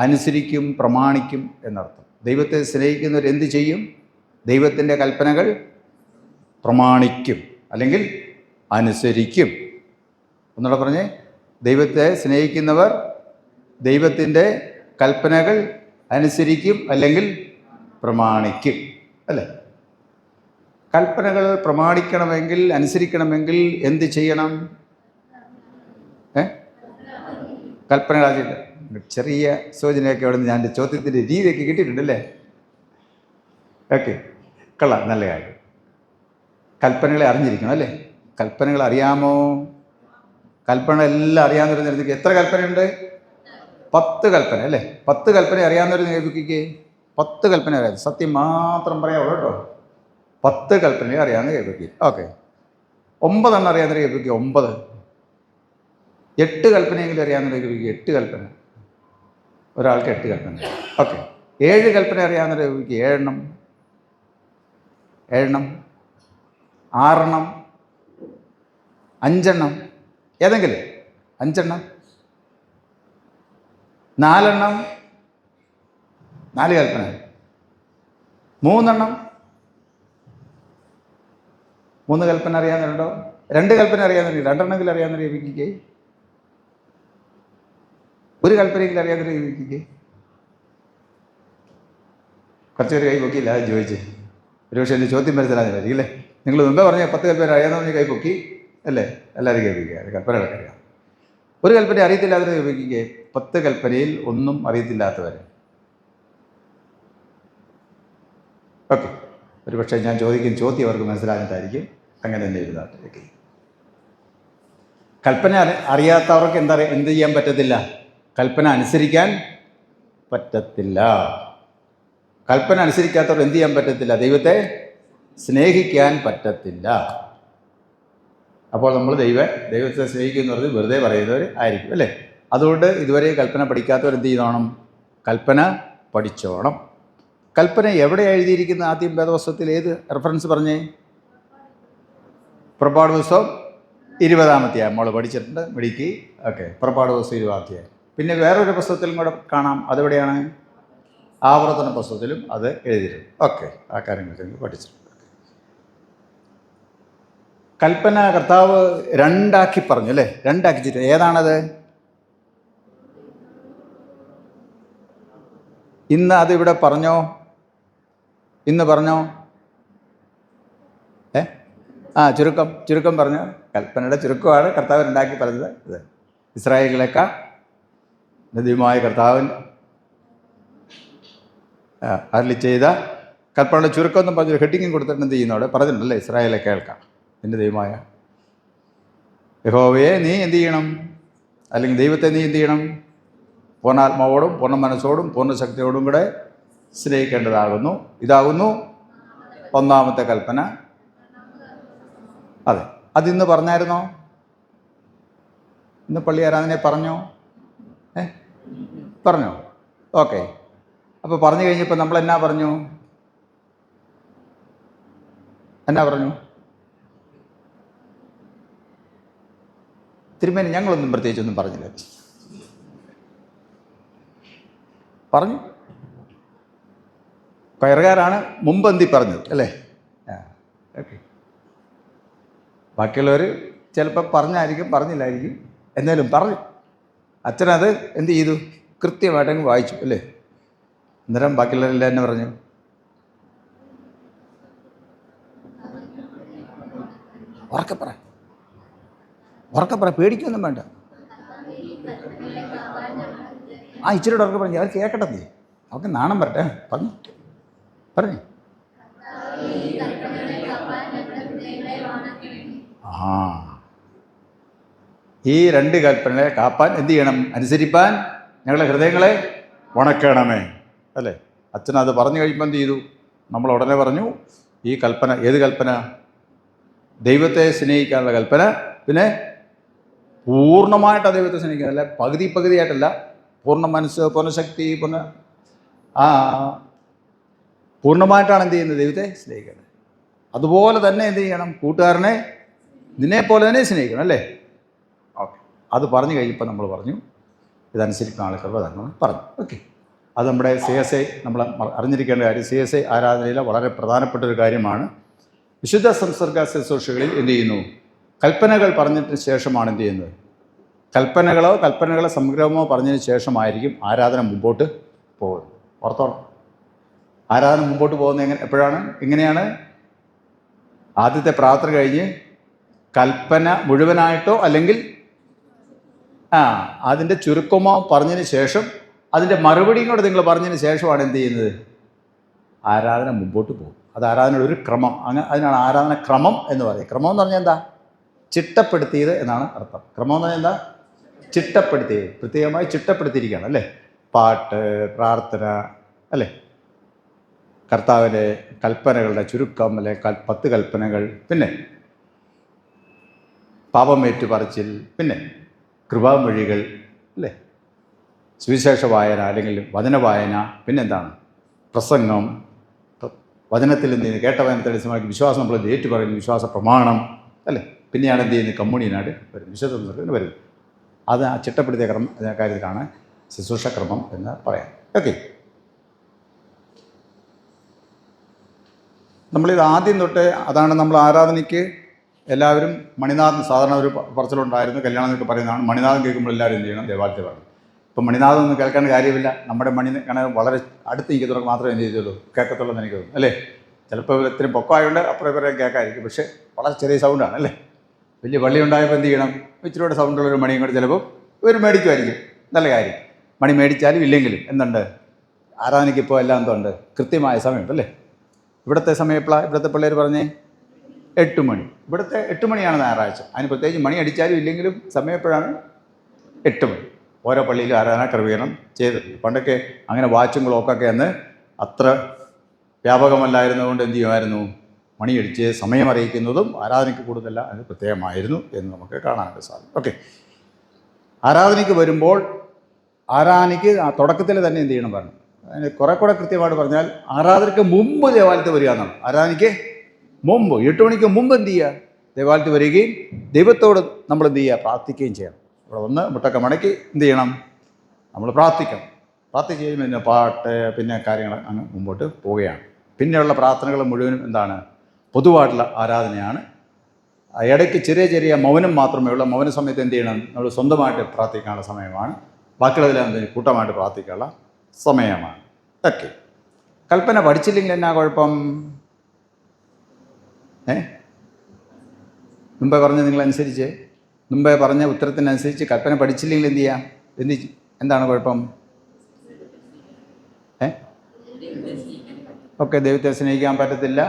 അനുസരിക്കും, പ്രമാണിക്കും എന്നർത്ഥം. ദൈവത്തെ സ്നേഹിക്കുന്നവർ എന്ത് ചെയ്യും? ദൈവത്തിൻ്റെ കൽപ്പനകൾ പ്രമാണിക്കും അല്ലെങ്കിൽ അനുസരിക്കും. ഒന്നുകൂടെ പറഞ്ഞേ, ദൈവത്തെ സ്നേഹിക്കുന്നവർ ദൈവത്തിൻ്റെ കൽപ്പനകൾ അനുസരിക്കും അല്ലെങ്കിൽ പ്രമാണിക്കും അല്ലേ? കൽപ്പനകൾ പ്രമാണിക്കണമെങ്കിൽ, അനുസരിക്കണമെങ്കിൽ എന്ത് ചെയ്യണം? കൽപ്പനകൾ ചെറിയ സൂചനയൊക്കെ അവിടെ നിന്ന് ഞാൻ ചോദ്യത്തിൻ്റെ രീതിയൊക്കെ കിട്ടിയിട്ടുണ്ടല്ലേ? ഓക്കെ, കൊള്ളാം, നല്ല കാര്യം. കൽപ്പനകളെ അറിഞ്ഞിരിക്കണം അല്ലേ? കൽപ്പനകൾ അറിയാമോ? കൽപ്പന എല്ലാം അറിയാവുന്നവരുന്നെടുത്തേക്ക് എത്ര കൽപ്പനയുണ്ട്? 10 കൽപ്പന അല്ലേ? 10 കൽപ്പന അറിയാവുന്നവർ കേൾപ്പിക്കേ. 10 കൽപ്പന അറിയാം, സത്യം മാത്രം പറയാവുള്ളൂ കേട്ടോ. 10 കൽപ്പന അറിയാവുന്ന കേൾപ്പിക്കുക. ഓക്കെ, 9 എണ്ണം അറിയാവുന്നവർ കേൾപ്പിക്കുക. 9. 8 കൽപ്പനയെങ്കിലും അറിയാവുന്നവർ കേൾപ്പിക്കുക. 8 കൽപ്പന. ഒരാൾക്ക് 8 കൽപ്പന. ഓക്കെ, 7 കൽപ്പന അറിയാവുന്നവർ കേൾപ്പിക്കുക. 7 എണ്ണം. 6 എണ്ണം, 5 എണ്ണം, ഏതെങ്കിലും 5 എണ്ണം, 4 എണ്ണം, 4 കൽപ്പന, 3 എണ്ണം, 3 കൽപ്പന അറിയാവുന്നവരുണ്ടോ? 2 കൽപ്പന അറിയാവുന്നവർ 2 എണ്ണമെങ്കിലും അറിയാവുന്നവർ കേൾപ്പിക്കേ. 1 കൽപ്പനയെങ്കിലും അറിയാവുന്നവർ കേൾപ്പിക്കേ. കുറച്ചൊരു കൈ പൊക്കിയില്ല, അത് ചോദിച്ച്. ഒരുപക്ഷെ എൻ്റെ ചോദ്യം മനസ്സിലാകുന്നില്ലായിരിക്കും അല്ലേ? നിങ്ങൾ മുമ്പേ പറഞ്ഞ 10 കൽപ്പന അറിയാവുന്ന കൈ പൊക്കി അല്ലേ? എല്ലാവരും കേൾപ്പിക്കുക. കൽപ്പനകളൊക്കെ അറിയാം. 1 കൽപ്പന അറിയത്തില്ലാത്തവരെ കേൾപ്പിക്കുക. 10 കൽപ്പനയിൽ ഒന്നും അറിയത്തില്ലാത്തവരെ. ഓക്കെ, ഒരുപക്ഷെ ഞാൻ ചോദിക്കും ചോദ്യം അവർക്ക് മനസ്സിലാകുന്നതായിരിക്കും. അങ്ങനെ തന്നെ എഴുതാത്ത. കൽപ്പന അറിയാത്തവർക്ക് എന്ത് ചെയ്യാൻ പറ്റത്തില്ല? കൽപ്പന അനുസരിക്കാൻ പറ്റത്തില്ല. കൽപ്പന അനുസരിക്കാത്തവർ എന്ത് ചെയ്യാൻ പറ്റത്തില്ല? ദൈവത്തെ സ്നേഹിക്കാൻ പറ്റത്തില്ല. അപ്പോൾ നമ്മൾ ദൈവത്തെ സ്നേഹിക്കുന്നു പറഞ്ഞ് വെറുതെ പറയുന്നവർ ആയിരിക്കും അല്ലേ? അതുകൊണ്ട് ഇതുവരെ കൽപ്പന പഠിക്കാത്തവർ എന്ത് ചെയ്തോണം? കൽപ്പന പഠിച്ചോണം. കൽപ്പന എവിടെ എഴുതിയിരിക്കുന്ന? ആദ്യം വേദപുസ്തകത്തിൽ ഏത് റെഫറൻസ് പറഞ്ഞേ? പുറപ്പാട് പുസ്തകം 20-ാം അധ്യായം നമ്മൾ പഠിച്ചിട്ടുണ്ട്, മിടുക്കി. ഓക്കെ, പുറപ്പാട് പുസ്തകം 20-ാം അധ്യായം. പിന്നെ വേറൊരു പുസ്തകത്തിലും കൂടെ കാണാം. അതെവിടെയാണ്? ആവർത്തന പുസ്തകത്തിലും അത് എഴുതിയിട്ടുണ്ട്. ഓക്കെ, ആ കാര്യങ്ങളൊക്കെ പഠിച്ചിട്ടുണ്ട്. കൽപ്പന കർത്താവ് 2 പറഞ്ഞു അല്ലേ? 2 ചുറ്റും. ഏതാണത്? ഇന്ന് അതിവിടെ പറഞ്ഞോ? ഇന്ന് പറഞ്ഞോ? ചുരുക്കം പറഞ്ഞു. കൽപ്പനയുടെ ചുരുക്കമാണ് കർത്താവ് 2 പറഞ്ഞത്. ഇത് ഇസ്രായേലികളേക്കാൾ നദിയുമായ കർത്താവിൻ അരുളി ചെയ്ത കൽപ്പനയുടെ ചുരുക്കം എന്നും പറഞ്ഞൊരു ഹെഡിങ്ങും കൊടുത്തിട്ട് എന്ത് ചെയ്യുന്നവിടെ പറഞ്ഞിട്ടുണ്ടല്ലേ, ഇസ്രായേലെ കേൾക്കാം, എൻ്റെ ദൈവമായ യഹോവയെ നീ എന്ത് ചെയ്യണം, അല്ലെങ്കിൽ ദൈവത്തെ നീ എന്ത് ചെയ്യണം, പൂർണ്ണാത്മാവോടും പൂർണ്ണ മനസ്സോടും പൂർണ്ണ ശക്തിയോടും കൂടെ സ്നേഹിക്കേണ്ടതാകുന്നു. ഇതാകുന്നു ഒന്നാമത്തെ കൽപ്പന. അതെ, അതിന്ന് പറഞ്ഞായിരുന്നോ? ഇന്ന് പള്ളി ആരാധനയെ പറഞ്ഞോ? പറഞ്ഞോ? ഓക്കെ. അപ്പോൾ പറഞ്ഞു കഴിഞ്ഞപ്പോൾ നമ്മൾ എന്നാ പറഞ്ഞു? തിരുമേനി ഞങ്ങളൊന്നും പ്രത്യേകിച്ചൊന്നും പറഞ്ഞില്ല. പറഞ്ഞു കയറുകാരാണ് മുമ്പന്തി പറഞ്ഞത് അല്ലേ? ഓക്കെ. ബാക്കിയുള്ളവർ ചിലപ്പോൾ പറഞ്ഞായിരിക്കും, പറഞ്ഞില്ലായിരിക്കും, എന്നാലും പറഞ്ഞു. അച്ഛനത് എന്ത് ചെയ്തു? കൃത്യമായിട്ടങ്ങ് വായിച്ചു അല്ലേ? അന്നേരം ബാക്കിയുള്ളവരെല്ലാം എന്നെ പറഞ്ഞു, ഉറക്കെ പറ, പേടിക്കൊന്നും വേണ്ട. ഇച്ചിരി ഉറക്കെ പറഞ്ഞു, അവർ കേൾക്കട്ടെ, അവർക്ക് നാണം വരട്ടെ. പറഞ്ഞു. ഈ 2 കൽപ്പനകളെ കാപ്പാൻ എന്ത് ചെയ്യണം? അനുസരിപ്പാൻ ഞങ്ങളുടെ ഹൃദയങ്ങളെ ഉണക്കണമേ അല്ലേ? അച്ഛനത് പറഞ്ഞു കഴിയുമ്പോൾ എന്ത് ചെയ്തു? നമ്മൾ ഉടനെ പറഞ്ഞു, ഈ കൽപ്പന, ഏത് കൽപ്പന? ദൈവത്തെ സ്നേഹിക്കാനുള്ള കൽപ്പന. പിന്നെ പൂർണ്ണമായിട്ട് ദൈവത്തെ സ്നേഹിക്കുക, അല്ല പകുതിയായിട്ടല്ല, പൂർണ്ണ മനസ്സ്, പൂർണ്ണ ശക്തി, പൂർണ്ണമായിട്ടാണ് എന്ത് ചെയ്യുന്നത്? ദൈവത്തെ സ്നേഹിക്കുന്നത്. അതുപോലെ തന്നെ എന്ത് ചെയ്യണം? കൂട്ടുകാരനെ നിന്നെപ്പോലെ തന്നെ സ്നേഹിക്കണം അല്ലേ? ഓക്കെ. അത് പറഞ്ഞു കഴിഞ്ഞപ്പോൾ നമ്മൾ പറഞ്ഞു ഇതനുസരിക്കുന്ന ആൾക്കാർ തന്നെ പറഞ്ഞു. ഓക്കെ. അത് നമ്മുടെ CSI നമ്മൾ അറിഞ്ഞിരിക്കേണ്ട കാര്യം. CSI ആരാധനയിലെ വളരെ പ്രധാനപ്പെട്ട ഒരു കാര്യമാണ്. വിശുദ്ധ സംസർഗ ശുശ്രൂഷകളിൽ എന്ത് ചെയ്യുന്നു? കൽപ്പനകൾ പറഞ്ഞതിന് ശേഷമാണ് എന്ത് ചെയ്യുന്നത്? കൽപ്പനകളെ സംഗ്രഹമോ പറഞ്ഞതിന് ശേഷമായിരിക്കും ആരാധന മുമ്പോട്ട് പോകുന്നത്. ഓർത്തോണം, ആരാധന മുമ്പോട്ട് പോകുന്നത് എങ്ങനെയാണ്? ആദ്യത്തെ പ്രാർത്ഥന കഴിഞ്ഞ് കൽപ്പന മുഴുവനായിട്ടോ അല്ലെങ്കിൽ അതിൻ്റെ ചുരുക്കമോ പറഞ്ഞതിന് ശേഷം അതിൻ്റെ മറുപടിയും കൂടെ നിങ്ങൾ പറഞ്ഞതിന് ശേഷമാണ് എന്ത് ചെയ്യുന്നത്? ആരാധന മുമ്പോട്ട് പോകും. അത് ആരാധനയുടെ ഒരു ക്രമം. അതിനാണ് ആരാധന ക്രമം എന്ന് പറയുന്നത്. ക്രമം എന്ന് പറഞ്ഞാൽ എന്താ? ചിട്ടപ്പെടുത്തിയത് എന്നാണ് അർത്ഥം. ക്രമം എന്ന് പറഞ്ഞാൽ എന്താ? ചിട്ടപ്പെടുത്തിയത്, പ്രത്യേകമായി ചിട്ടപ്പെടുത്തിയിരിക്കുകയാണ് അല്ലേ? പാട്ട്, പ്രാർത്ഥന അല്ലേ, കർത്താവിൻ്റെ കൽപ്പനകളുടെ ചുരുക്കം അല്ലെ, 10 കൽപ്പനകൾ, പിന്നെ പാപമേറ്റു പറച്ചിൽ, പിന്നെ കൃപാമൊഴികൾ അല്ലേ, സുവിശേഷ വായന അല്ലെങ്കിൽ വചന വായന, പിന്നെന്താണ്? പ്രസംഗം, വചനത്തിൽ എന്ത് ചെയ്യുന്നത്? കേട്ട വചനത്തെ അടിസ്ഥാനമാക്കി വിശ്വാസം നമ്മൾ ഏറ്റു പറയുന്നു, വിശ്വാസ പ്രമാണം അല്ലേ. പിന്നെയാണ് എന്ത് ചെയ്യുന്നത്? കമ്മ്യൂണിയനായിട്ട് വരുന്നത്, വിശുദ്ധ സംസർഗത്തിന് വരുന്നത്. അത് ആ ചിട്ടപ്പെടുത്തിയ കാര്യത്തിലാണ് ശുശ്രൂഷക്രമം എന്ന് പറയാം. ഓക്കെ. നമ്മളിത് ആദ്യം തൊട്ട് അതാണ് നമ്മൾ ആരാധനയ്ക്ക് എല്ലാവരും മണിനാഥം, സാധാരണ ഒരു പറച്ചിലുണ്ടായിരുന്നു, കല്യാണം എന്നൊക്കെ പറയുന്നതാണ്. മണിനാഥം കേൾക്കുമ്പോൾ എല്ലാവരും എന്ത് ചെയ്യണം? ദേവാലയത്തിൽ പറയണം. ഇപ്പം മണിനാഥം ഒന്നും കേൾക്കേണ്ട കാര്യമില്ല. നമ്മുടെ വളരെ അടുത്ത് നിൽക്കുന്നവർക്ക് മാത്രമേ എന്ത് ചെയ്തുള്ളൂ? കേൾക്കത്തുള്ളൂ എന്ന് എനിക്ക് തോന്നുന്നു അല്ലേ? ചിലപ്പോൾ ഇത്രയും പൊക്കമായതുകൊണ്ട് അപ്പുറം ഇപ്പുറം കേൾക്കാമായിരിക്കും, പക്ഷേ വളരെ ചെറിയ സൗണ്ടാണ് അല്ലേ? വലിയ പള്ളി ഉണ്ടായപ്പോൾ എന്ത് ചെയ്യണം? ഇച്ചിരിയുടെ സൗണ്ടുള്ളൊരു മണിയും കൂടെ ചിലപ്പോൾ ഇവർ മേടിക്കുമായിരിക്കും. നല്ല കാര്യം. മണി മേടിച്ചാലും ഇല്ലെങ്കിലും എന്തുണ്ട്? ആരാധനയ്ക്ക് ഇപ്പോൾ എല്ലാം എന്തുണ്ട്? കൃത്യമായ സമയമുണ്ട് അല്ലേ? ഇവിടുത്തെ സമയം എപ്പോഴാണ്? ഇവിടുത്തെ പിള്ളേർ പറഞ്ഞേ 8 മണി. ഇവിടുത്തെ 8 മണിയാണ് ഞായറാഴ്ച. അതിന് പ്രത്യേകിച്ച് മണി അടിച്ചാലും ഇല്ലെങ്കിലും സമയം എപ്പോഴാണ്? 8 മണി. ഓരോ പള്ളിയിലും ആരാധന ക്രമീകരണം ചെയ്തിട്ടുണ്ട്. പണ്ടൊക്കെ അങ്ങനെ വാച്ചും ക്ലോക്കൊക്കെ അന്ന് അത്ര വ്യാപകമല്ലായിരുന്നതുകൊണ്ട് എന്ത് ചെയ്യുമായിരുന്നു? മണിയടിച്ച് സമയം അറിയിക്കുന്നതും ആരാധനയ്ക്ക് കൂടുതലല്ല, അത് പ്രത്യേകമായിരുന്നു എന്ന് നമുക്ക് കാണാനായിട്ട് സാധിക്കും. ഓക്കെ. ആരാധനയ്ക്ക് വരുമ്പോൾ ആരാധനയ്ക്ക് തുടക്കത്തിൽ തന്നെ എന്ത് ചെയ്യണം പറഞ്ഞു? അതിന് കുറെ കൃത്യമായിട്ട് പറഞ്ഞാൽ ആരാധനയ്ക്ക് മുമ്പ് ദേവാലയത്തിൽ വരിക എന്നാണ്. ആരാധനയ്ക്ക് മുമ്പ് 8 മണിക്ക് മുമ്പ് എന്ത് ചെയ്യുക? ദേവാലയത്തിൽ വരികയും ദൈവത്തോട് നമ്മൾ എന്ത് ചെയ്യുക? പ്രാർത്ഥിക്കുകയും ചെയ്യണം. ഇവിടെ വന്ന് മുട്ടൊക്കെ മടക്കി എന്ത് ചെയ്യണം? നമ്മൾ പ്രാർത്ഥിക്കണം. പ്രാർത്ഥിച്ച് കഴിയുമ്പോൾ പിന്നെ പാട്ട്, പിന്നെ കാര്യങ്ങൾ അങ്ങ് മുമ്പോട്ട് പോവുകയാണ്. പിന്നെയുള്ള പ്രാർത്ഥനകൾ മുഴുവനും എന്താണ്? പൊതുവായിട്ടുള്ള ആരാധനയാണ്. ഇടയ്ക്ക് ചെറിയ മൗനം മാത്രമേ ഉള്ളൂ. മൗന സമയത്ത് എന്ത് ചെയ്യണം? നമ്മൾ സ്വന്തമായിട്ട് പ്രാർത്ഥിക്കാനുള്ള സമയമാണ്. ബാക്കിയുള്ളതെല്ലാം കൂട്ടമായിട്ട് പ്രാർത്ഥിക്കാനുള്ള സമയമാണ്. ഓക്കെ. കൽപ്പന പഠിച്ചില്ലെങ്കിൽ എന്നാ കുഴപ്പം? മുമ്പേ പറഞ്ഞ നിങ്ങളനുസരിച്ച്, മുമ്പേ പറഞ്ഞ ഉത്തരത്തിനനുസരിച്ച് കൽപ്പന പഠിച്ചില്ലെങ്കിൽ എന്ത് ചെയ്യാം? എന്താണ് കുഴപ്പം? ഓക്കെ, ദൈവത്തെ സ്നേഹിക്കാൻ പറ്റത്തില്ല.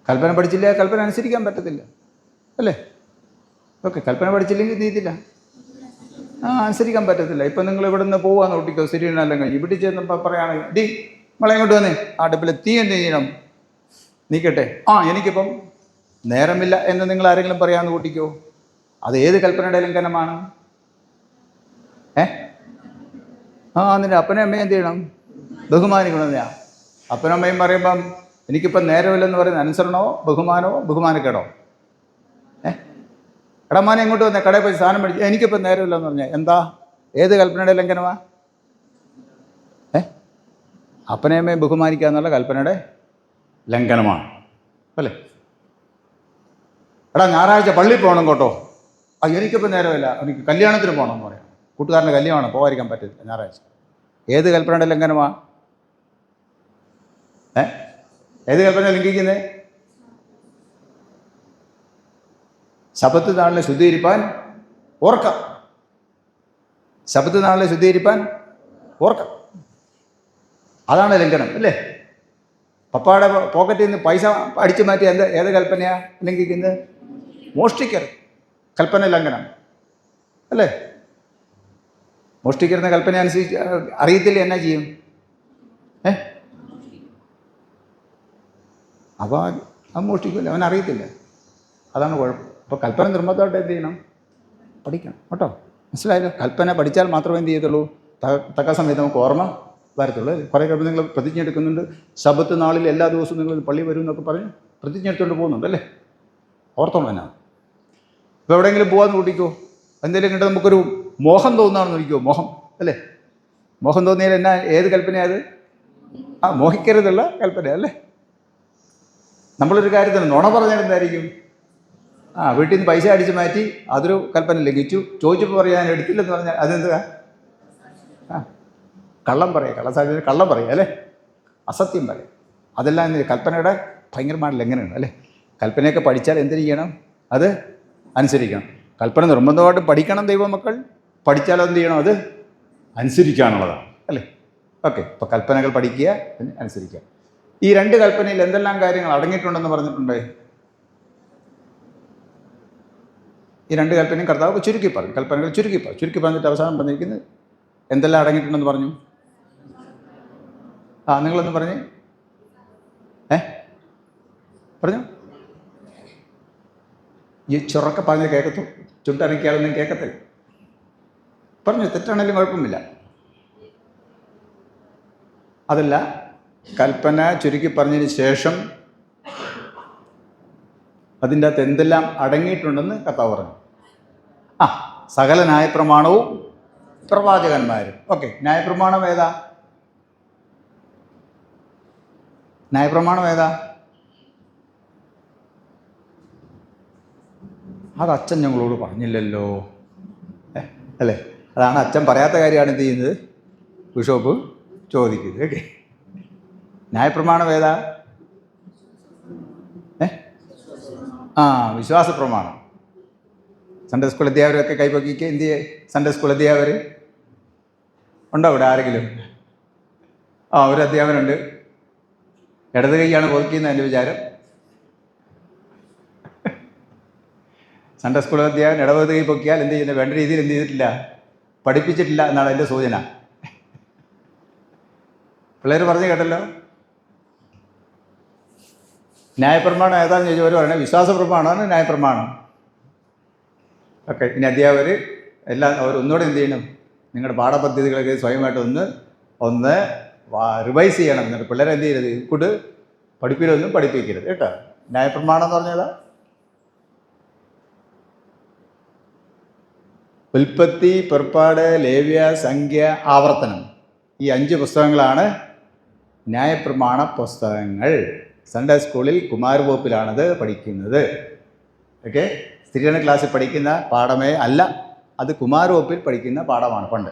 കൽപ്പന പഠിച്ചില്ല, കൽപ്പന അനുസരിക്കാൻ പറ്റത്തില്ല അല്ലേ? ഓക്കെ, കൽപ്പന പഠിച്ചില്ലെങ്കിൽ നീതില്ല, അനുസരിക്കാൻ പറ്റത്തില്ല. ഇപ്പം നിങ്ങൾ ഇവിടെ നിന്ന് പോവാന്ന് ഓട്ടിക്കോ, ശരിയല്ലെങ്കിൽ ഇവിടെ ചെന്നപ്പോൾ പറയുകയാണെങ്കിൽ ഡി നമ്മളെ ഇങ്ങോട്ട് വന്നേ, അടുപ്പിൽ തീ എന്ത് ചെയ്യണം, നീക്കട്ടെ. എനിക്കിപ്പം നേരമില്ല എന്ന് നിങ്ങൾ ആരെങ്കിലും പറയാമെന്ന് കൂട്ടിക്കോ, അത് ഏത് കൽപ്പനയുടെ ലംഘനമാണ്? നിന്റെ അപ്പനും അമ്മയും എന്ത് ചെയ്യണം? ബഹുമാനിക്കണമെന്നാ. അപ്പനും അമ്മയും പറയുമ്പം എനിക്കിപ്പം നേരമില്ലെന്ന് പറയുന്നത് അനുസരണമോ ബഹുമാനമോ ബഹുമാനക്കേടോ? എടാ മോനെ ഇങ്ങോട്ട് വന്നേ, കടയിൽ പോയി സാധനം മേടിച്ചു, എനിക്കിപ്പം നേരമില്ലെന്ന് പറഞ്ഞാൽ എന്താ, ഏത് കൽപ്പനയുടെ ലംഘനമാ? അപ്പനെയമ്മയും ബഹുമാനിക്കുക എന്നുള്ള കൽപ്പനയുടെ ലംഘനമാണ് അല്ലേ? എടാ ഞായറാഴ്ച പള്ളിയിൽ പോകണം കേട്ടോ, എനിക്കിപ്പോൾ നേരമില്ല, എനിക്ക് കല്യാണത്തിന് പോകണമെന്ന് പറയാം, കൂട്ടുകാരൻ്റെ കല്യാണമാണ്, പോകാതിരിക്കാൻ പറ്റില്ല ഞായറാഴ്ച. ഏത് കൽപ്പനയുടെ ലംഘനമാണ്? ഏത് കൽപ്പന ലംഘിക്കുന്നത്? ശബത്ത് നാളിനെ ശുദ്ധീകരിപ്പാൻ ഓർക്കാം, ശബത്ത് നാളിനെ ശുദ്ധീകരിപ്പാൻ ഓർക്കാം, അതാണ് ലംഘനം അല്ലേ? പപ്പായുടെ പോക്കറ്റിൽ നിന്ന് പൈസ അടിച്ചു മാറ്റി ഏത് കൽപ്പനയാണ് ലംഘിക്കുന്നത്? മോഷ്ടിക്കരുത്, കൽപ്പന ലംഘനം അല്ലേ? മോഷ്ടിക്കരുന്ന കൽപ്പന അനുസരിച്ച് അറിയത്തില്ല എന്നാ ചെയ്യും? അപ്പോൾ അവൻ മോഷ്ടിക്കില്ല, അവൻ അറിയത്തില്ല, അതാണ് കുഴപ്പം. അപ്പോൾ കൽപ്പന നിർബന്ധമായിട്ട് എന്ത് ചെയ്യണം? പഠിക്കണം കേട്ടോ, മനസ്സിലായല്ലോ? കൽപ്പന പഠിച്ചാൽ മാത്രമേ എന്ത് ചെയ്യത്തുള്ളൂ, തക്ക സമയത്ത് നമുക്ക് ഓർമ്മ വരത്തുള്ളൂ. കുറേ കഴിയുമ്പോൾ നിങ്ങൾ പ്രതിജ്ഞ എടുക്കുന്നുണ്ട്, ശബത്ത് നാളിൽ എല്ലാ ദിവസവും നിങ്ങൾ പള്ളി വരും എന്നൊക്കെ പറഞ്ഞ് പ്രതിജ്ഞ എടുത്തുകൊണ്ട് പോകുന്നുണ്ട് അല്ലേ? ഓർത്തോണം എന്നാ. ഇപ്പോൾ എവിടെയെങ്കിലും പോകാമെന്ന് കൂട്ടിക്കോ, എന്തെങ്കിലും കണ്ട് നമുക്കൊരു മോഹം തോന്നുകയാണെന്ന് നോക്കിക്കോ, മോഹം അല്ലേ? മോഹം തോന്നിയാൽ എന്നാ, ഏത് കൽപ്പനയത്? മോഹിക്കരുതുള്ള കൽപ്പന അല്ലേ? നമ്മളൊരു കാര്യത്തിന് നുണ പറഞ്ഞാൽ എന്തായിരിക്കും? വീട്ടിൽ നിന്ന് പൈസ അടിച്ച് മാറ്റി, അതൊരു കൽപ്പന ലംഘിച്ചു. ചോദിച്ചപ്പോൾ പറയാൻ എടുത്തില്ലെന്ന് പറഞ്ഞാൽ അതെന്താ? കള്ളം പറയുക, കള്ളസാധ്യത കള്ളം പറയുക അല്ലേ? അസത്യം പറയുക, അതെല്ലാം കൽപ്പനയുടെ ഭയങ്കരമായ ലംഘനമാണ് അല്ലേ? കൽപ്പനയൊക്കെ പഠിച്ചാൽ എന്ത് ചെയ്യണം? അത് അനുസരിക്കണം. കൽപ്പന നിർബന്ധമായിട്ട് പഠിക്കണം ദൈവമക്കൾ, പഠിച്ചാൽ എന്ത് ചെയ്യണം? അത് അനുസരിക്കാനുള്ളതാണ് അല്ലേ? ഓക്കെ, ഇപ്പോൾ കൽപ്പനകൾ പഠിക്കുക, അനുസരിക്കുക. ഈ രണ്ട് കൽപ്പനയിൽ എന്തെല്ലാം കാര്യങ്ങൾ അടങ്ങിയിട്ടുണ്ടെന്ന് പറഞ്ഞിട്ടുണ്ട്? ഈ രണ്ട് കൽപ്പനയും കർത്താവ് ചുരുക്കി പറഞ്ഞു, കൽപ്പനകൾ ചുരുക്കി പറഞ്ഞിട്ട് അവസാനം പറഞ്ഞിരിക്കുന്നത് എന്തെല്ലാം അടങ്ങിയിട്ടുണ്ടെന്ന് പറഞ്ഞു? നിങ്ങളൊന്ന് പറഞ്ഞേ, പറഞ്ഞു. ഈ ചുറക്കെ പറഞ്ഞ് കേൾക്കത്തു, ചുട്ടനക്കിയാലൊന്നും കേൾക്കത്തില്ല. പറഞ്ഞു, തെറ്റാണെങ്കിലും കുഴപ്പമില്ല. അതല്ല, കൽപ്പന ചുരുക്കി പറഞ്ഞതിന് ശേഷം അതിൻ്റെ അകത്ത് എന്തെല്ലാം അടങ്ങിയിട്ടുണ്ടെന്ന് കർത്താവ് പറഞ്ഞു. സകല ന്യായപ്രമാണവും പ്രവാചകന്മാരും. ഓക്കെ, ന്യായപ്രമാണം ഏതാ? ന്യായപ്രമാണം ഏതാ? അത് അച്ഛൻ ഞങ്ങളോട് പറഞ്ഞില്ലല്ലോ അല്ലേ? അതാണ് അച്ഛൻ പറയാത്ത കാര്യമാണ് എന്ത് ചെയ്യുന്നത്, ബിഷപ്പ് ചോദിക്കുന്നത്. ഓക്കെ, ന്യായപ്രമാണം ഏതാ? വിശ്വാസ പ്രമാണം. സൺഡേ സ്കൂൾ അധ്യാപകരൊക്കെ കൈപ്പൊക്കിക്ക്. എന്ത് ചെയ്യേ സൺഡേ സ്കൂൾ അധ്യാപകർ ഉണ്ടോ ഇവിടെ ആരെങ്കിലും? ഒരു അധ്യാപനുണ്ട്, ഇടത് കൈയാണ് പൊതുക്കുന്നത് എൻ്റെ വിചാരം. സൺഡേ സ്കൂൾ അധ്യാപകൻ ഇടവത് കൈ പൊക്കിയാൽ എന്ത് ചെയ്യുന്നത്? വേണ്ട രീതിയിൽ എന്ത് ചെയ്തിട്ടില്ല, പഠിപ്പിച്ചിട്ടില്ല എന്നാണ് എൻ്റെ സൂചന. പിള്ളേർ പറഞ്ഞു കേട്ടല്ലോ. ന്യായപ്രമാണം ഏതാണെന്ന് ചോദിച്ചവർ പറയണേ വിശ്വാസ പ്രമാണമാണ് ന്യായപ്രമാണം. ഓക്കെ, ഇനി അധ്യാപകർ എല്ലാം അവർ ഒന്നുകൂടെ എന്ത് ചെയ്യണം? നിങ്ങളുടെ പാഠപദ്ധതികളൊക്കെ സ്വയമായിട്ട് ഒന്ന് റിവൈസ് ചെയ്യണം. എന്നിട്ട് പിള്ളേരെ എന്ത് ചെയ്യരുത്, കൂട്ട് പഠിപ്പിലൊന്നും പഠിപ്പിക്കരുത് കേട്ടോ. ന്യായപ്രമാണം എന്ന് പറഞ്ഞാൽ ഉൽപ്പത്തി, പുറപ്പാട്, ലേവ്യ, സംഖ്യ, ആവർത്തനം, ഈ 5 പുസ്തകങ്ങളാണ് ന്യായപ്രമാണ പുസ്തകങ്ങൾ. സൺഡേ സ്കൂളിൽ കുമാരവകുപ്പിലാണത് പഠിക്കുന്നത്. ഓക്കെ, സ്ത്രീധന ക്ലാസ്സിൽ പഠിക്കുന്ന പാഠമേ അല്ല, അത് കുമാരവകുപ്പിൽ പഠിക്കുന്ന പാഠമാണ് പണ്ട്.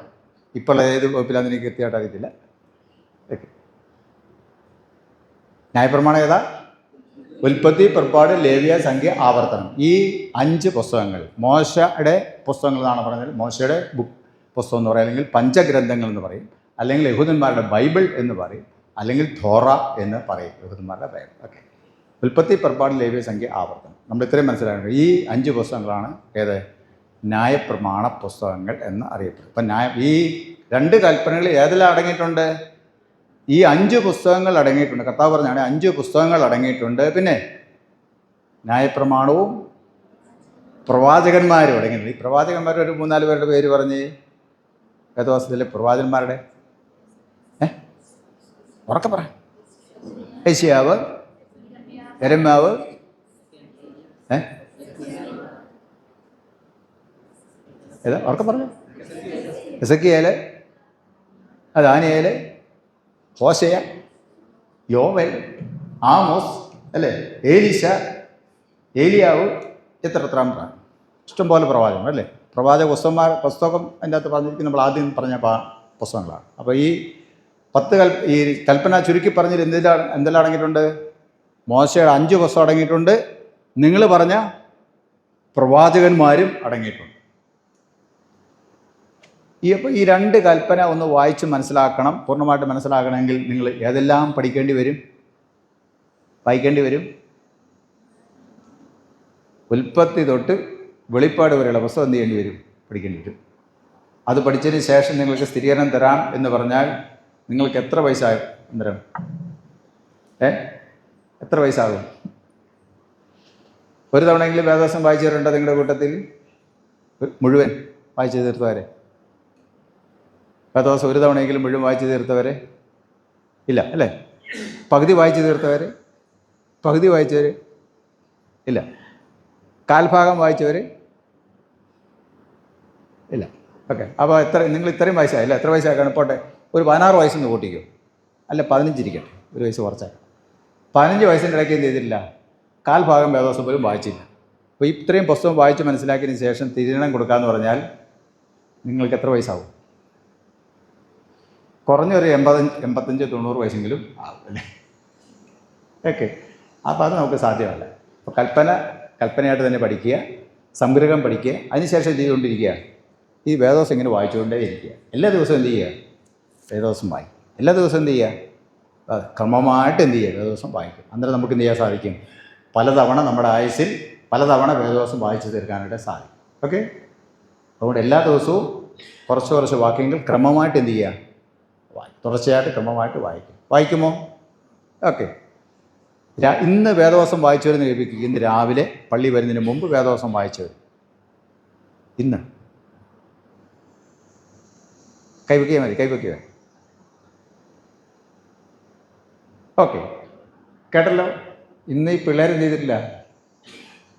ഇപ്പോൾ ഏത് വകുപ്പിലാണെന്ന് എനിക്ക് കൃത്യമായിട്ട് അറിയത്തില്ല. ഓക്കെ, ന്യായപ്രമാണം ഏതാ? ഉൽപ്പത്തി, പുറപ്പാട്, ലേവ്യ, സംഖ്യ, ആവർത്തനം, ഈ 5 പുസ്തകങ്ങൾ മോശയുടെ പുസ്തകങ്ങൾ എന്നാണ് പറഞ്ഞത്. മോശയുടെ പുസ്തകം എന്ന് പറയും, അല്ലെങ്കിൽ പഞ്ചഗ്രന്ഥങ്ങൾ എന്ന് പറയും, അല്ലെങ്കിൽ യഹൂദന്മാരുടെ ബൈബിൾ എന്ന് പറയും, അല്ലെങ്കിൽ ധോറ എന്ന് പറയും യഹൂദന്മാരുടെ പേര്. ഓക്കെ. ഉൽപ്പത്തി, പുറപ്പാട്, ലേവ്യ, സംഖ്യ, ആവർത്തനം. നമ്മൾ ഇത്രയും മനസ്സിലാക്കുന്നത് ഈ 5 പുസ്തകങ്ങളാണ് ഏത് ന്യായപ്രമാണ പുസ്തകങ്ങൾ എന്ന് അറിയപ്പെടും. അപ്പം ഈ 2 കൽപ്പനകൾ ഏതെല്ലാം അടങ്ങിയിട്ടുണ്ട്? ഈ 5 പുസ്തകങ്ങൾ അടങ്ങിയിട്ടുണ്ട്. കർത്താവ് പറഞ്ഞാണ് 5 പുസ്തകങ്ങൾ അടങ്ങിയിട്ടുണ്ട്. പിന്നെ ന്യായപ്രമാണവും പ്രവാചകന്മാരും അടങ്ങിയിട്ടുണ്ട്. ഈ പ്രവാചകന്മാരുടെ ഒരു 3-4 പേരുടെ പേര് പറഞ്ഞ് വേദവാസത്തിലെ പ്രവാചകന്മാരുടെ ഉറക്കെ പറ. യെശയ്യാവ്, യെരമ്യാവ്, ഏതാ ഉറക്കെ പറഞ്ഞു? എസെക്കിയേൽ, ദാനിയേൽ, ഹോശയ, യോവേൽ, ആമോസ്, അല്ലേ, ഏലീശ, ഏലിയാവ്, എത്രാം ഇഷ്ടംപോലെ പ്രവാചകന്മാർ അല്ലേ. പ്രവാചക പുസ്തകം അതിൻ്റെ അകത്ത് പറഞ്ഞിരിക്കുന്നത് നമ്മൾ ആദ്യം പറഞ്ഞ പുസ്തകങ്ങളാണ്. അപ്പോൾ ഈ 10 ഈ കൽപ്പന ചുരുക്കി പറഞ്ഞതിൽ എന്തെല്ലാം അടങ്ങിയിട്ടുണ്ട്? മോശയുടെ 5 പുസ്തകം അടങ്ങിയിട്ടുണ്ട്. നിങ്ങൾ പറഞ്ഞ പ്രവാചകന്മാരും അടങ്ങിയിട്ടുണ്ട്. അപ്പോൾ ഈ 2 കൽപ്പന ഒന്ന് വായിച്ച് മനസ്സിലാക്കണം. പൂർണ്ണമായിട്ട് മനസ്സിലാക്കണമെങ്കിൽ നിങ്ങൾ ഏതെല്ലാം വായിക്കേണ്ടി വരും? ഉൽപ്പത്തി തൊട്ട് വെളിപ്പാട് വരെയുള്ള പുസ്തകം എന്ത് ചെയ്യേണ്ടി വരും? പഠിക്കേണ്ടി വരും. അത് പഠിച്ചതിന് ശേഷം നിങ്ങൾക്ക് സ്ഥിരീകരണം തരാം എന്ന് പറഞ്ഞാൽ നിങ്ങൾക്ക് എത്ര വയസ്സാകും? അന്നേരം എത്ര വയസ്സാകും? ഒരു തവണയെങ്കിലും വേദവസം വായിച്ചവരുണ്ടോ നിങ്ങളുടെ കൂട്ടത്തിൽ? മുഴുവൻ വായിച്ചു തീർത്തവരെ? വേദവസം ഒരു തവണയെങ്കിലും മുഴുവൻ വായിച്ചു തീർത്തവരെ? ഇല്ല അല്ലേ. പകുതി വായിച്ചു തീർത്തവർ? പകുതി വായിച്ചവർ? ഇല്ല. കാൽഭാഗം വായിച്ചവർ? ഇല്ല. ഓക്കെ. അപ്പോൾ നിങ്ങൾ ഇത്രയും വയസ്സായില്ല. എത്ര വയസ്സാക്കണം? പോട്ടെ, ഒരു 16 വയസ്സൊന്ന് കൂട്ടിക്കോ. അല്ല 15 ഇരിക്കട്ടെ, ഒരു വയസ്സ് കുറച്ചാക്കാം. 15 വയസ്സിൻ്റെ ഇടയ്ക്ക് എന്ത് ചെയ്തിട്ടില്ല? കാൽഭാഗം വേദവസം പോലും വായിച്ചില്ല. അപ്പോൾ ഇത്രയും പുസ്തകം വായിച്ച് മനസ്സിലാക്കിയതിന് ശേഷം തിരുവണം കൊടുക്കാമെന്ന് പറഞ്ഞാൽ നിങ്ങൾക്ക് എത്ര വയസ്സാവും? കുറഞ്ഞൊരു 85-90 വയസ്സെങ്കിലും ആവും അല്ലേ. ഓക്കെ. അപ്പോൾ അത് നമുക്ക് സാധ്യമല്ല. അപ്പോൾ കൽപ്പനയായിട്ട് തന്നെ പഠിക്കുക, സംഗ്രഹം പഠിക്കുക. അതിനുശേഷം ചെയ്തുകൊണ്ടിരിക്കുക ഈ വേദവസം ഇങ്ങനെ വായിച്ചുകൊണ്ടേ ഇരിക്കുക. എല്ലാ ദിവസവും എന്ത് ചെയ്യുക? വേദവസം വായിക്കും. എല്ലാ ദിവസവും എന്ത് ചെയ്യുക? ക്രമമായിട്ട് എന്ത് ചെയ്യുക? വേദവസം വായിക്കും. അന്നേരം നമുക്ക് എന്ത് ചെയ്യാൻ സാധിക്കും? പലതവണ നമ്മുടെ ആയുസ്സിൽ പലതവണ വേദവസം വായിച്ചു തീർക്കാനായിട്ട് സാധിക്കും. ഓക്കെ. അതുകൊണ്ട് എല്ലാ ദിവസവും കുറച്ച് വാക്യങ്ങൾ ക്രമമായിട്ട് എന്ത് ചെയ്യുക? തുടർച്ചയായിട്ട് ക്രമമായിട്ട് വായിക്കുമോ? ഓക്കെ. ഇന്ന് വേദവസം വായിച്ചവരെന്ന് കേൾപ്പിക്കുക. ഇന്ന് രാവിലെ പള്ളി വരുന്നതിന് മുമ്പ് വേദവസം വായിച്ചവർ ഇന്ന് കൈവയ്ക്കുക. ഓക്കെ. കേട്ടല്ലോ. ഇന്ന് ഈ പിള്ളേർ എന്ത് ചെയ്തിട്ടില്ല?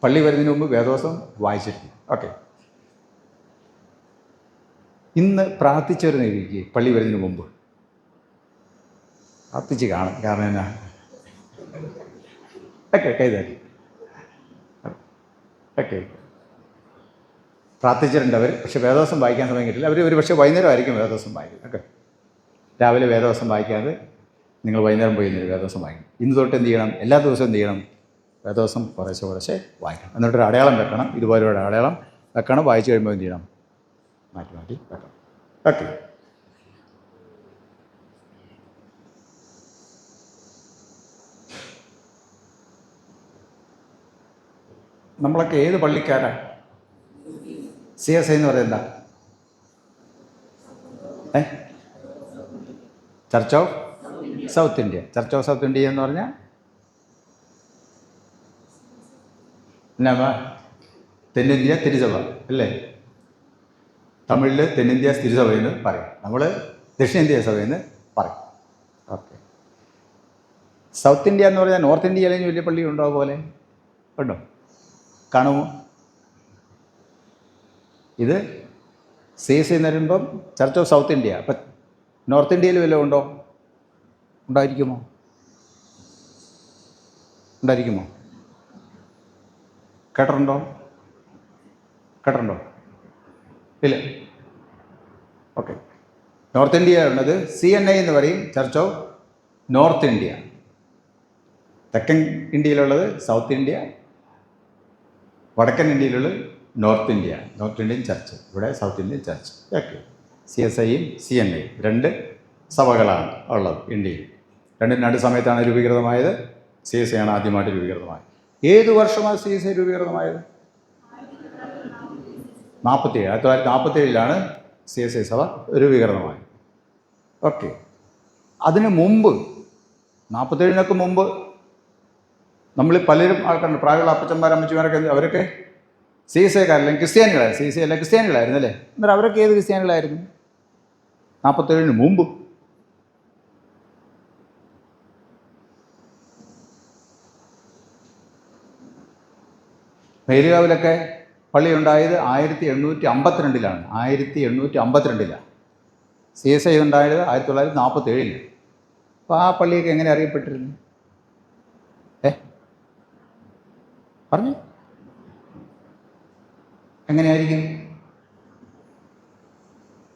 പള്ളി വരുന്നതിന് മുമ്പ് വേദവസം വായിച്ചിട്ടില്ല. ഓക്കെ. ഇന്ന് പ്രാർത്ഥിച്ചവരെന്ന് കേൾപ്പിക്കുക. പള്ളി വരുന്നതിന് മുമ്പ് പ്രാർത്ഥിച്ച് കാണും. കാരണം എന്നാ? ഓക്കെ. കൈതാക്കി. ഓക്കെ. പ്രാർത്ഥിച്ചിട്ടുണ്ട് അവർ. പക്ഷേ വേദവസം വായിക്കാൻ സമയം കിട്ടില്ല. അവർ ഒരു പക്ഷേ വൈകുന്നേരമായിരിക്കും വേദവസം വായിക്കും. ഓക്കെ. രാവിലെ വേദവസം വായിക്കാതെ നിങ്ങൾ വൈകുന്നേരം പോയി വേദവസം വായിക്കണം. ഇന്ന് തൊട്ട് എന്ത് ചെയ്യണം? എല്ലാ ദിവസവും എന്ത് ചെയ്യണം? വേദവസം കുറേശ്ശെ വായിക്കണം. എന്നിട്ടൊരു അടയാളം വെക്കണം. ഇതുപോലൊരു അടയാളം വെക്കണം. വായിച്ചു കഴിയുമ്പോൾ എന്ത് ചെയ്യണം? മാറ്റി വെക്കണം. ഓക്കെ. നമ്മളൊക്കെ ഏത് പള്ളിക്കാരാണ്? CSI എന്ന് പറയുന്നത് എന്താ? Church of south India. Church of south India എന്ന് പറഞ്ഞാൽ എന്നാ? തെന്നിന്ത്യ തിരുസഭ അല്ലേ. തമിഴിൽ തെന്നിന്ത്യ തിരുസഭയെന്ന് പറയും. നമ്മൾ ദക്ഷിണേന്ത്യ സഭയെന്ന് പറയും. ഓക്കെ. സൗത്ത് ഇന്ത്യ എന്ന് പറഞ്ഞാൽ നോർത്ത് ഇന്ത്യയിലും വലിയ പള്ളി ഉണ്ടോ? പോലെ ഉണ്ടോ? കാണുമോ? ഇത് CSI എന്ന് പറയുമ്പം ചർച്ച് ഓഫ് സൗത്ത് ഇന്ത്യ. അപ്പം നോർത്ത് ഇന്ത്യയിൽ വല്ലതും ഉണ്ടോ? ഉണ്ടായിരിക്കുമോ? കേട്ടിട്ടുണ്ടോ? ഇല്ല. ഓക്കെ. നോർത്ത് ഇന്ത്യ ഉള്ളത് CNI എന്ന് പറയും. Church of north India. തെക്കൻ ഇന്ത്യയിലുള്ളത് സൗത്ത് ഇന്ത്യ. വടക്കൻ ഇന്ത്യയിലുള്ളത് നോർത്ത് ഇന്ത്യൻ ചർച്ച്. ഇവിടെ സൗത്ത് ഇന്ത്യൻ ചർച്ച്. ഓക്കെ. CSIയും CNIയും 2 സഭകളാണ് ഉള്ളത് ഇന്ത്യയിൽ. രണ്ടും രണ്ട് സമയത്താണ് രൂപീകൃതമായത്. CSI ആണ് ആദ്യമായിട്ട് രൂപീകൃതമായത്. ഏത് വർഷമാണ് CSI രൂപീകൃതമായത്? 47. 1947 CSI സഭ രൂപീകൃതമായത്. ഓക്കെ. അതിന് മുമ്പ് 47 മുമ്പ് നമ്മൾ പലരും ആൾക്കാരുണ്ട്, പ്രായമുള്ള അപ്പച്ചന്മാർ അമ്മച്ചിമാരൊക്കെ, അവരൊക്കെ CSIക്കാരല്ലെങ്കിൽ ക്രിസ്ത്യാനികളായിരുന്നു. CSI അല്ല ക്രിസ്ത്യാനികളായിരുന്നു അല്ലേ? എന്നാൽ അവരൊക്കെ ഏത് ക്രിസ്ത്യാനികളായിരുന്നു 47 മുമ്പ്? മേലുകാവിലൊക്കെ പള്ളി ഉണ്ടായത് 1852. 1852. CSI ഉണ്ടായത് 1947. അപ്പോൾ ആ പള്ളിയൊക്കെ എങ്ങനെ അറിയപ്പെട്ടിരുന്നു? പറഞ്ഞു എങ്ങനെയായിരിക്കും?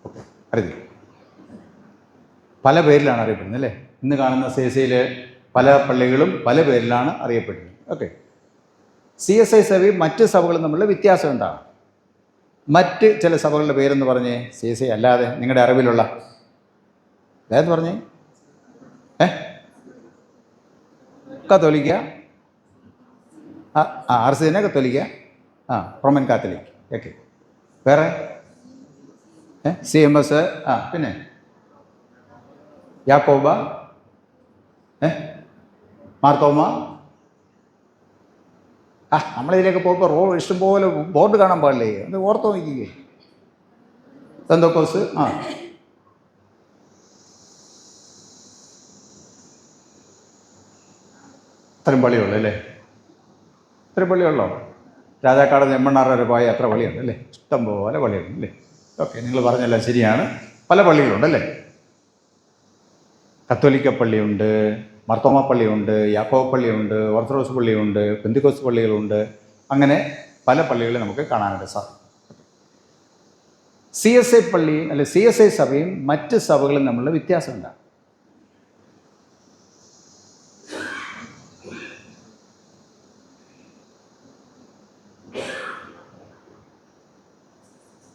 ഓക്കെ, അറിയില്ല. പല പേരിലാണ് അറിയപ്പെടുന്നത് അല്ലേ? ഇന്ന് കാണുന്ന CSIയിലെ പല പള്ളികളും പല പേരിലാണ് അറിയപ്പെടുന്നത്. ഓക്കെ. CSI സഭയും മറ്റ് സഭകളും തമ്മിലുള്ള വ്യത്യാസം എന്താണ്? മറ്റ് ചില സഭകളുടെ പേരെന്ന് പറഞ്ഞേ, CSI അല്ലാതെ നിങ്ങളുടെ അറിവിലുള്ള അതായത് പറഞ്ഞേ. കത്തോലിക്ക, RC തന്നെ കത്തോലിക്ക, റോമൻ കാത്തലിക്. ഓക്കെ. വേറെ CMS, പിന്നെ യാക്കോബ, മാർത്തോമ. നമ്മളിതിലേക്ക് പോകുമ്പോൾ ഇഷ്ടംപോലെ ബോർഡ് കാണാൻ പാടില്ലേ? അത് ഓർത്ത് നോക്കിക്കേ. പെന്തക്കോസ്ത്, അത്രയും പള്ളിയുള്ളൂ അല്ലേ? ഇത്രയും പള്ളിയുള്ളോ? രാജാക്കാട് ചെമ്മണ്ണാർ വരെ പോയ അത്ര പള്ളിയുണ്ട് അല്ലേ? ഇഷ്ടം പോലെ പള്ളിയുണ്ട് അല്ലേ? ഓക്കെ, നിങ്ങൾ പറഞ്ഞല്ല ശരിയാണ്. പല പള്ളികളുണ്ടല്ലേ? കത്തോലിക്ക പള്ളിയുണ്ട്, മാർത്തോമ പള്ളിയുണ്ട്, യാക്കോബ പള്ളിയുണ്ട്, ഓർത്തഡോക്സ് പള്ളിയുണ്ട്, പെന്തിക്കോസ്ത് പള്ളികളുണ്ട്. അങ്ങനെ പല പള്ളികളെ നമുക്ക് കാണാനായിട്ട് സാധിക്കും. CSI പള്ളിയും അല്ലെ CSI സഭയും മറ്റ് സഭകളും തമ്മിലുള്ള വ്യത്യാസം എന്താണ്?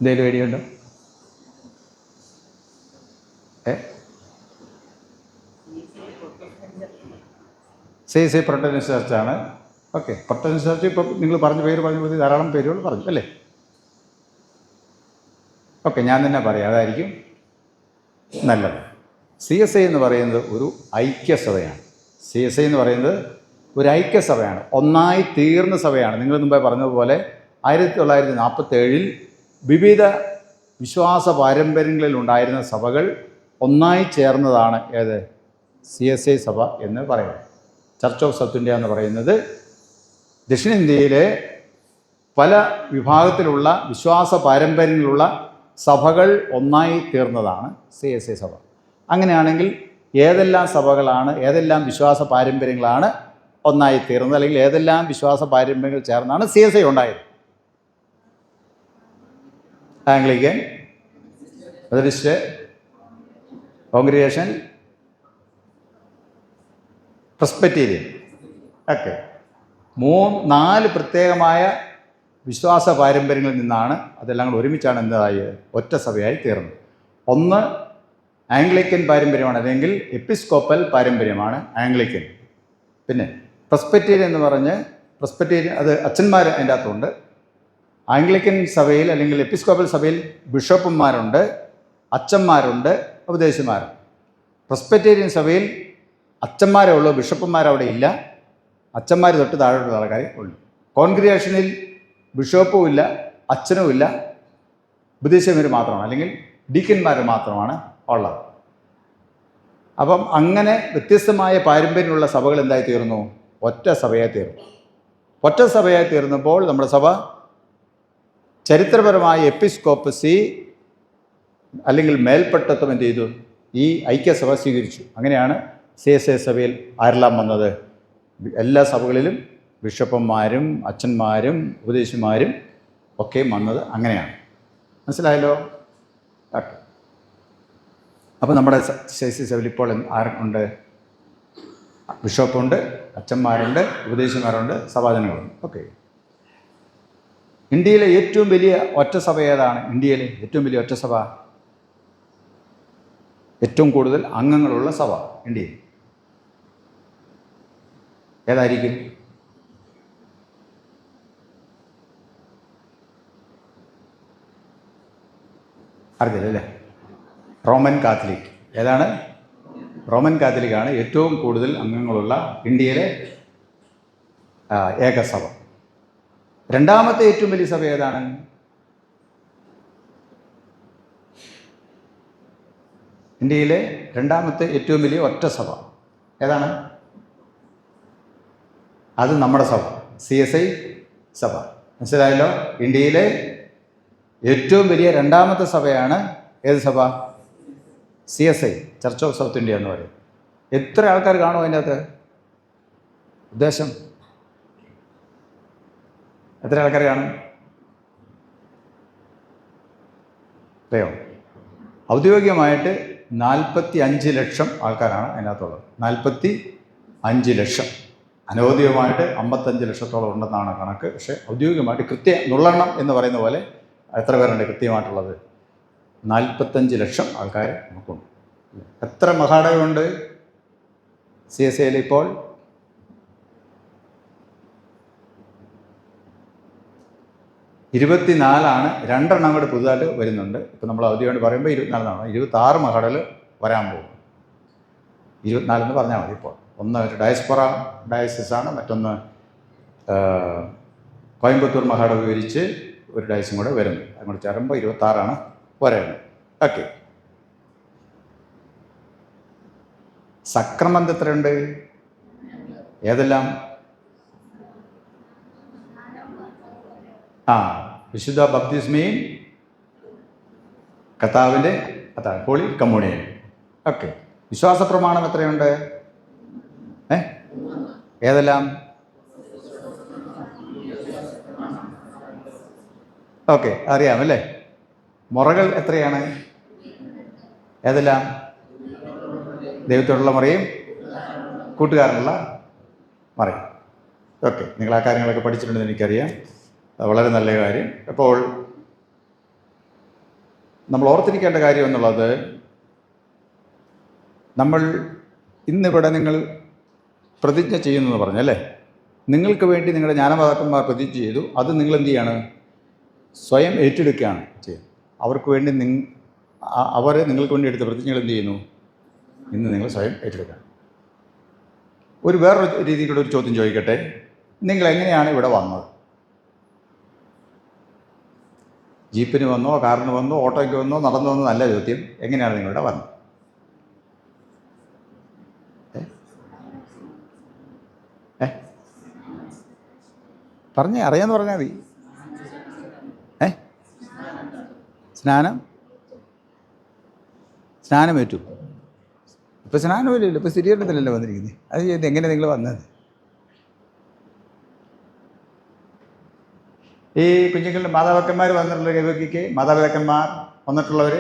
എന്തെങ്കിലും ഐഡിയ ഉണ്ടോ? CSI പ്രൊട്ടസ്റ്റന്റ് ചർച്ചാണ്. ഓക്കെ. പ്രൊട്ടസ്റ്റന്റ് ചർച്ച് ഇപ്പോൾ നിങ്ങൾ പറഞ്ഞ പറഞ്ഞ ധാരാളം പേരുകൾ പറഞ്ഞു അല്ലേ? ഓക്കെ, ഞാൻ തന്നെ പറയാം, അതായിരിക്കും നല്ലത്. CSI എന്ന് പറയുന്നത് ഒരു ഐക്യസഭയാണ്. CSI എന്ന് പറയുന്നത് ഒരു ഐക്യസഭയാണ്, ഒന്നായി തീർന്ന സഭയാണ്. നിങ്ങൾ മുമ്പേ പറഞ്ഞതുപോലെ 1947 വിവിധ വിശ്വാസ പാരമ്പര്യങ്ങളിൽ ഉണ്ടായിരുന്ന സഭകൾ ഒന്നായി ചേർന്നതാണ് ഏത്? CSI സഭ എന്ന് പറയുന്നത്. ചർച്ച് ഓഫ് സൗത്ത് ഇന്ത്യ എന്ന് പറയുന്നത് ദക്ഷിണേന്ത്യയിലെ പല വിഭാഗത്തിലുള്ള വിശ്വാസ പാരമ്പര്യങ്ങളുള്ള സഭകൾ ഒന്നായി തീർന്നതാണ് CSI സഭ. അങ്ങനെയാണെങ്കിൽ ഏതെല്ലാം സഭകളാണ്, ഏതെല്ലാം വിശ്വാസ പാരമ്പര്യങ്ങളാണ് ഒന്നായി തീർന്നത്, അല്ലെങ്കിൽ ഏതെല്ലാം വിശ്വാസ പാരമ്പര്യങ്ങൾ ചേർന്നാണ് CSI ഉണ്ടായത്? Anglican, Methodist, congregation, Presbyterian. Okay. 4 പ്രത്യേകമായ വിശ്വാസ പാരമ്പര്യങ്ങളിൽ നിന്നാണ് അതെല്ലാം കൂടെ ഒരുമിച്ചാണ് എന്തായത്? ഒറ്റ സഭയായി തീർന്നത്. ഒന്ന് ആംഗ്ലിക്കൻ പാരമ്പര്യമാണ്, അല്ലെങ്കിൽ എപ്പിസ്കോപ്പൽ പാരമ്പര്യമാണ് ആംഗ്ലിക്കൻ. പിന്നെ പ്രെസ്ബിറ്റേറിയൻ എന്ന് പറഞ്ഞ്, പ്രെസ്ബിറ്റേറിയൻ അത് അച്ഛന്മാർ അതിൻ്റെ അകത്തുണ്ട്. ആംഗ്ലിക്കൻ സഭയിൽ അല്ലെങ്കിൽ എപ്പിസ്കോപ്പൽ സഭയിൽ ബിഷപ്പുമാരുണ്ട്, അച്ഛന്മാരുണ്ട്, ഉപദേശിമാരുണ്ട്. പ്രെസ്ബിറ്റേറിയൻ സഭയിൽ അച്ഛന്മാരേ ഉള്ളൂ, ബിഷപ്പുമാരവിടെ ഇല്ല. അച്ഛന്മാർ തൊട്ട് താഴോട്ടുള്ള ആൾക്കാർ ഉള്ളൂ. കോൺഗ്രിഗേഷനിൽ ബിഷപ്പും ഇല്ല, അച്ഛനും ഇല്ല, ഉപദേശിമാർ മാത്രമാണ്, അല്ലെങ്കിൽ ഡീക്കന്മാർ മാത്രമാണ് ഉള്ളത്. അപ്പം അങ്ങനെ വ്യത്യസ്തമായ പാരമ്പര്യമുള്ള സഭകൾ എന്തായി തീർന്നു? ഒറ്റ സഭയായി തീർന്നു. ഒറ്റ സഭയായി തീർന്നപ്പോൾ നമ്മുടെ സഭ ചരിത്രപരമായ എപ്പിസ്കോപ്പസി അല്ലെങ്കിൽ മേൽപ്പെട്ടത്വം എന്ത് ചെയ്തു? ഈ ഐക്യസഭ സ്വീകരിച്ചു. അങ്ങനെയാണ് CSI സഭയിൽ ആരെല്ലാം വന്നത്? എല്ലാ സഭകളിലും ബിഷപ്പന്മാരും അച്ഛന്മാരും ഉപദേശിമാരും ഒക്കെ വന്നത് അങ്ങനെയാണ്. മനസ്സിലായല്ലോ? ഓക്കെ. അപ്പോൾ നമ്മുടെ CSI സഭയിൽ ഇപ്പോൾ ആരൊക്കെ? ബിഷപ്പുണ്ട്, അച്ഛന്മാരുണ്ട്, ഉപദേശിമാരുണ്ട്, സഭാജനങ്ങളുണ്ട്. ഓക്കെ. ഇന്ത്യയിലെ ഏറ്റവും വലിയ ഒറ്റ സഭ ഏതാണ്? ഇന്ത്യയിലെ ഏറ്റവും വലിയ ഒറ്റ സഭ, ഏറ്റവും കൂടുതൽ അംഗങ്ങളുള്ള സഭ ഇന്ത്യയിൽ ഏതായിരിക്കും? അറിയില്ലല്ലേ? Roman Catholic. ഏതാണ്? റോമൻ കാത്തലിക്കാണ് ഏറ്റവും കൂടുതൽ അംഗങ്ങളുള്ള ഇന്ത്യയിലെ ഏകസഭ. രണ്ടാമത്തെ ഏറ്റവും വലിയ സഭ ഏതാണ്? ഇന്ത്യയിലെ രണ്ടാമത്തെ ഏറ്റവും വലിയ ഒറ്റ സഭ ഏതാണ്? അത് നമ്മുടെ സഭ, CSI സഭ. മനസ്സിലായല്ലോ? ഇന്ത്യയിലെ ഏറ്റവും വലിയ രണ്ടാമത്തെ സഭയാണ് ഏത് സഭ? CSI, church of south India എന്ന് പറയും. എത്ര ആൾക്കാർ കാണും അതിൻ്റെ അകത്ത്? ഉദ്ദേശം എത്ര ആൾക്കാർ കാണും? അറിയോ? ഔദ്യോഗികമായിട്ട് 45 ലക്ഷം ആൾക്കാരാണ് അതിനകത്തുള്ളത്. 45 ലക്ഷം. അനൗദ്യോഗികമായിട്ട് 55 ലക്ഷത്തോളം ഉണ്ടെന്നാണ് കണക്ക്. പക്ഷേ ഔദ്യോഗികമായിട്ട് നുള്ളെണ്ണം എന്ന് പറയുന്ന പോലെ എത്ര പേരുണ്ട് കൃത്യമായിട്ടുള്ളത്? 45 ലക്ഷം ആൾക്കാർ നമുക്കുണ്ട്. എത്ര മഹാടകമുണ്ട് CSIയിൽ ഇപ്പോൾ? 24 2 കൂടെ പുതുതായിട്ട് വരുന്നുണ്ട്. ഇപ്പോൾ നമ്മൾ ഔദ്യോഗികമായിട്ട് പറയുമ്പോൾ 24 26 മഹാടകൾ വരാൻ പോകും. 24 എന്ന് പറഞ്ഞാൽ മതി. ഇപ്പോൾ ഒന്ന് ഒരു ഡയസ്പൊറ ഡയസിസാണ്, മറ്റൊന്ന് കോയമ്പത്തൂർ മഹാട വിവരിച്ച് ഒരു ഡയസും കൂടെ വരുന്നു. അങ്ങോട്ട് ചേരുമ്പോൾ 26 വരുന്നത്. ഓക്കെ. സക്രമന്ത് എത്രയുണ്ട്? ഏതെല്ലാം? വിശുദ്ധ ബപ്തിസ്മയും കർത്താവിൻ്റെ ഹോളി കമ്മ്യൂണിയൻ. ഓക്കെ. വിശ്വാസ പ്രമാണം എത്രയുണ്ട്? ഏതെല്ലാം? ഓക്കെ, അറിയാമല്ലേ? മുറകൾ എത്രയാണ്? ഏതെല്ലാം? ദൈവത്തോടുള്ള മറയും കൂട്ടുകാരനുള്ള മറയും. ഓക്കെ, നിങ്ങൾ ആ കാര്യങ്ങളൊക്കെ പഠിച്ചിട്ടുണ്ടെന്ന് എനിക്കറിയാം. വളരെ നല്ല കാര്യം. അപ്പോൾ നമ്മൾ ഓർത്തിരിക്കേണ്ട കാര്യം എന്നുള്ളത്, നമ്മൾ ഇന്നിവിടെ നിങ്ങൾ പ്രതിജ്ഞ ചെയ്യുന്നെന്ന് പറഞ്ഞല്ലേ, നിങ്ങൾക്ക് വേണ്ടി നിങ്ങളുടെ ജ്ഞാനമാതാക്കന്മാർ പ്രതിജ്ഞ ചെയ്തു. അത് നിങ്ങൾ എന്ത് ചെയ്യാണ്? സ്വയം ഏറ്റെടുക്കുകയാണ് ചെയ്യുന്നത്. അവർക്ക് വേണ്ടി അവർ നിങ്ങൾക്ക് വേണ്ടി എടുത്ത പ്രതിജ്ഞകൾ എന്ത് ചെയ്യുന്നു? ഇന്ന് നിങ്ങൾ സ്വയം ഏറ്റെടുക്കുകയാണ്. വേറൊരു രീതിയിലൂടെ ഒരു ചോദ്യം ചോദിക്കട്ടെ. നിങ്ങൾ എങ്ങനെയാണ് ഇവിടെ വന്നത്? ജീപ്പിന് വന്നോ, കാറിന് വന്നോ, ഓട്ടോയ്ക്ക് വന്നോ, നടന്നു വന്നോ? നല്ല ചോദ്യം. എങ്ങനെയാണ് നിങ്ങളിവിടെ വന്നത്? അറിയാമെന്ന് പറഞ്ഞാൽ മതി. സ്നാനമേറ്റു. ഇപ്പം സ്നാനമില്ലല്ലോ, ഇപ്പം സ്ഥിരീകരണത്തിലല്ലേ വന്നിരിക്കുന്നത്. അത് ചെയ്ത് എങ്ങനെ നിങ്ങൾ വന്നത്? ഈ കുഞ്ഞുങ്ങളുടെ മാതാപിതാക്കന്മാർ വന്നിട്ടുള്ള രവിക്ക് മാതാപിതാക്കന്മാർ വന്നിട്ടുള്ളവർ,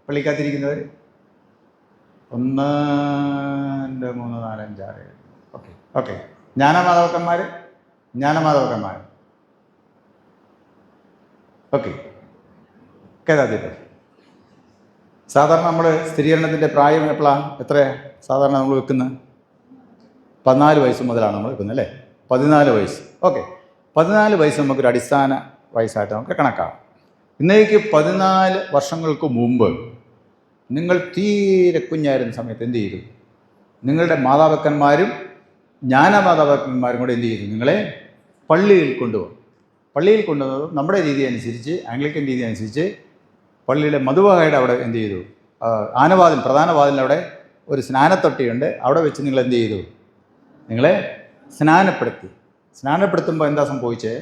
പള്ളിക്കകത്തിരിക്കുന്നവർ 1 2 3 4 5 6 7. Okay okay. ജ്ഞാനമാതാപിതാക്കന്മാർ ഓക്കെ. കേതാദ്യത്തെ സാധാരണ നമ്മൾ സ്ഥിരീകരണത്തിൻ്റെ പ്രായം എത്രയാണ് സാധാരണ നമ്മൾ വെക്കുന്നത്? 14 വയസ്സ് മുതലാണ് നമ്മൾ വെക്കുന്നത് അല്ലേ? 14 വയസ്സ്. ഓക്കെ. 14 വയസ്സ് നമുക്കൊരു അടിസ്ഥാന വയസ്സായിട്ട് നമുക്ക് കണക്കാക്കാം. ഇന്നേക്ക് 14 വർഷങ്ങൾക്ക് മുമ്പ് നിങ്ങൾ തീരെ കുഞ്ഞായിരുന്ന സമയത്ത് എന്ത് ചെയ്തു? നിങ്ങളുടെ മാതാപിതാക്കന്മാരും ജ്ഞാനമാതാപിതാക്കന്മാരും കൂടെ എന്ത് ചെയ്തു? നിങ്ങളെ പള്ളിയിൽ കൊണ്ടുപോകും. പള്ളിയിൽ കൊണ്ടുവന്നത് നമ്മുടെ രീതി അനുസരിച്ച്, ആംഗ്ലിക്കൻ രീതി അനുസരിച്ച് പള്ളിയിലെ മധുവാകയുടെ അവിടെ എന്ത് ചെയ്തു? ആനവാതിൽ, പ്രധാന വാതിലവിടെ ഒരു സ്നാനത്തൊട്ടിയുണ്ട്. അവിടെ വെച്ച് നിങ്ങൾ എന്ത് ചെയ്തു? നിങ്ങളെ സ്നാനപ്പെടുത്തി. സ്നാനപ്പെടുത്തുമ്പോൾ എന്താ സംഭവിച്ചത്?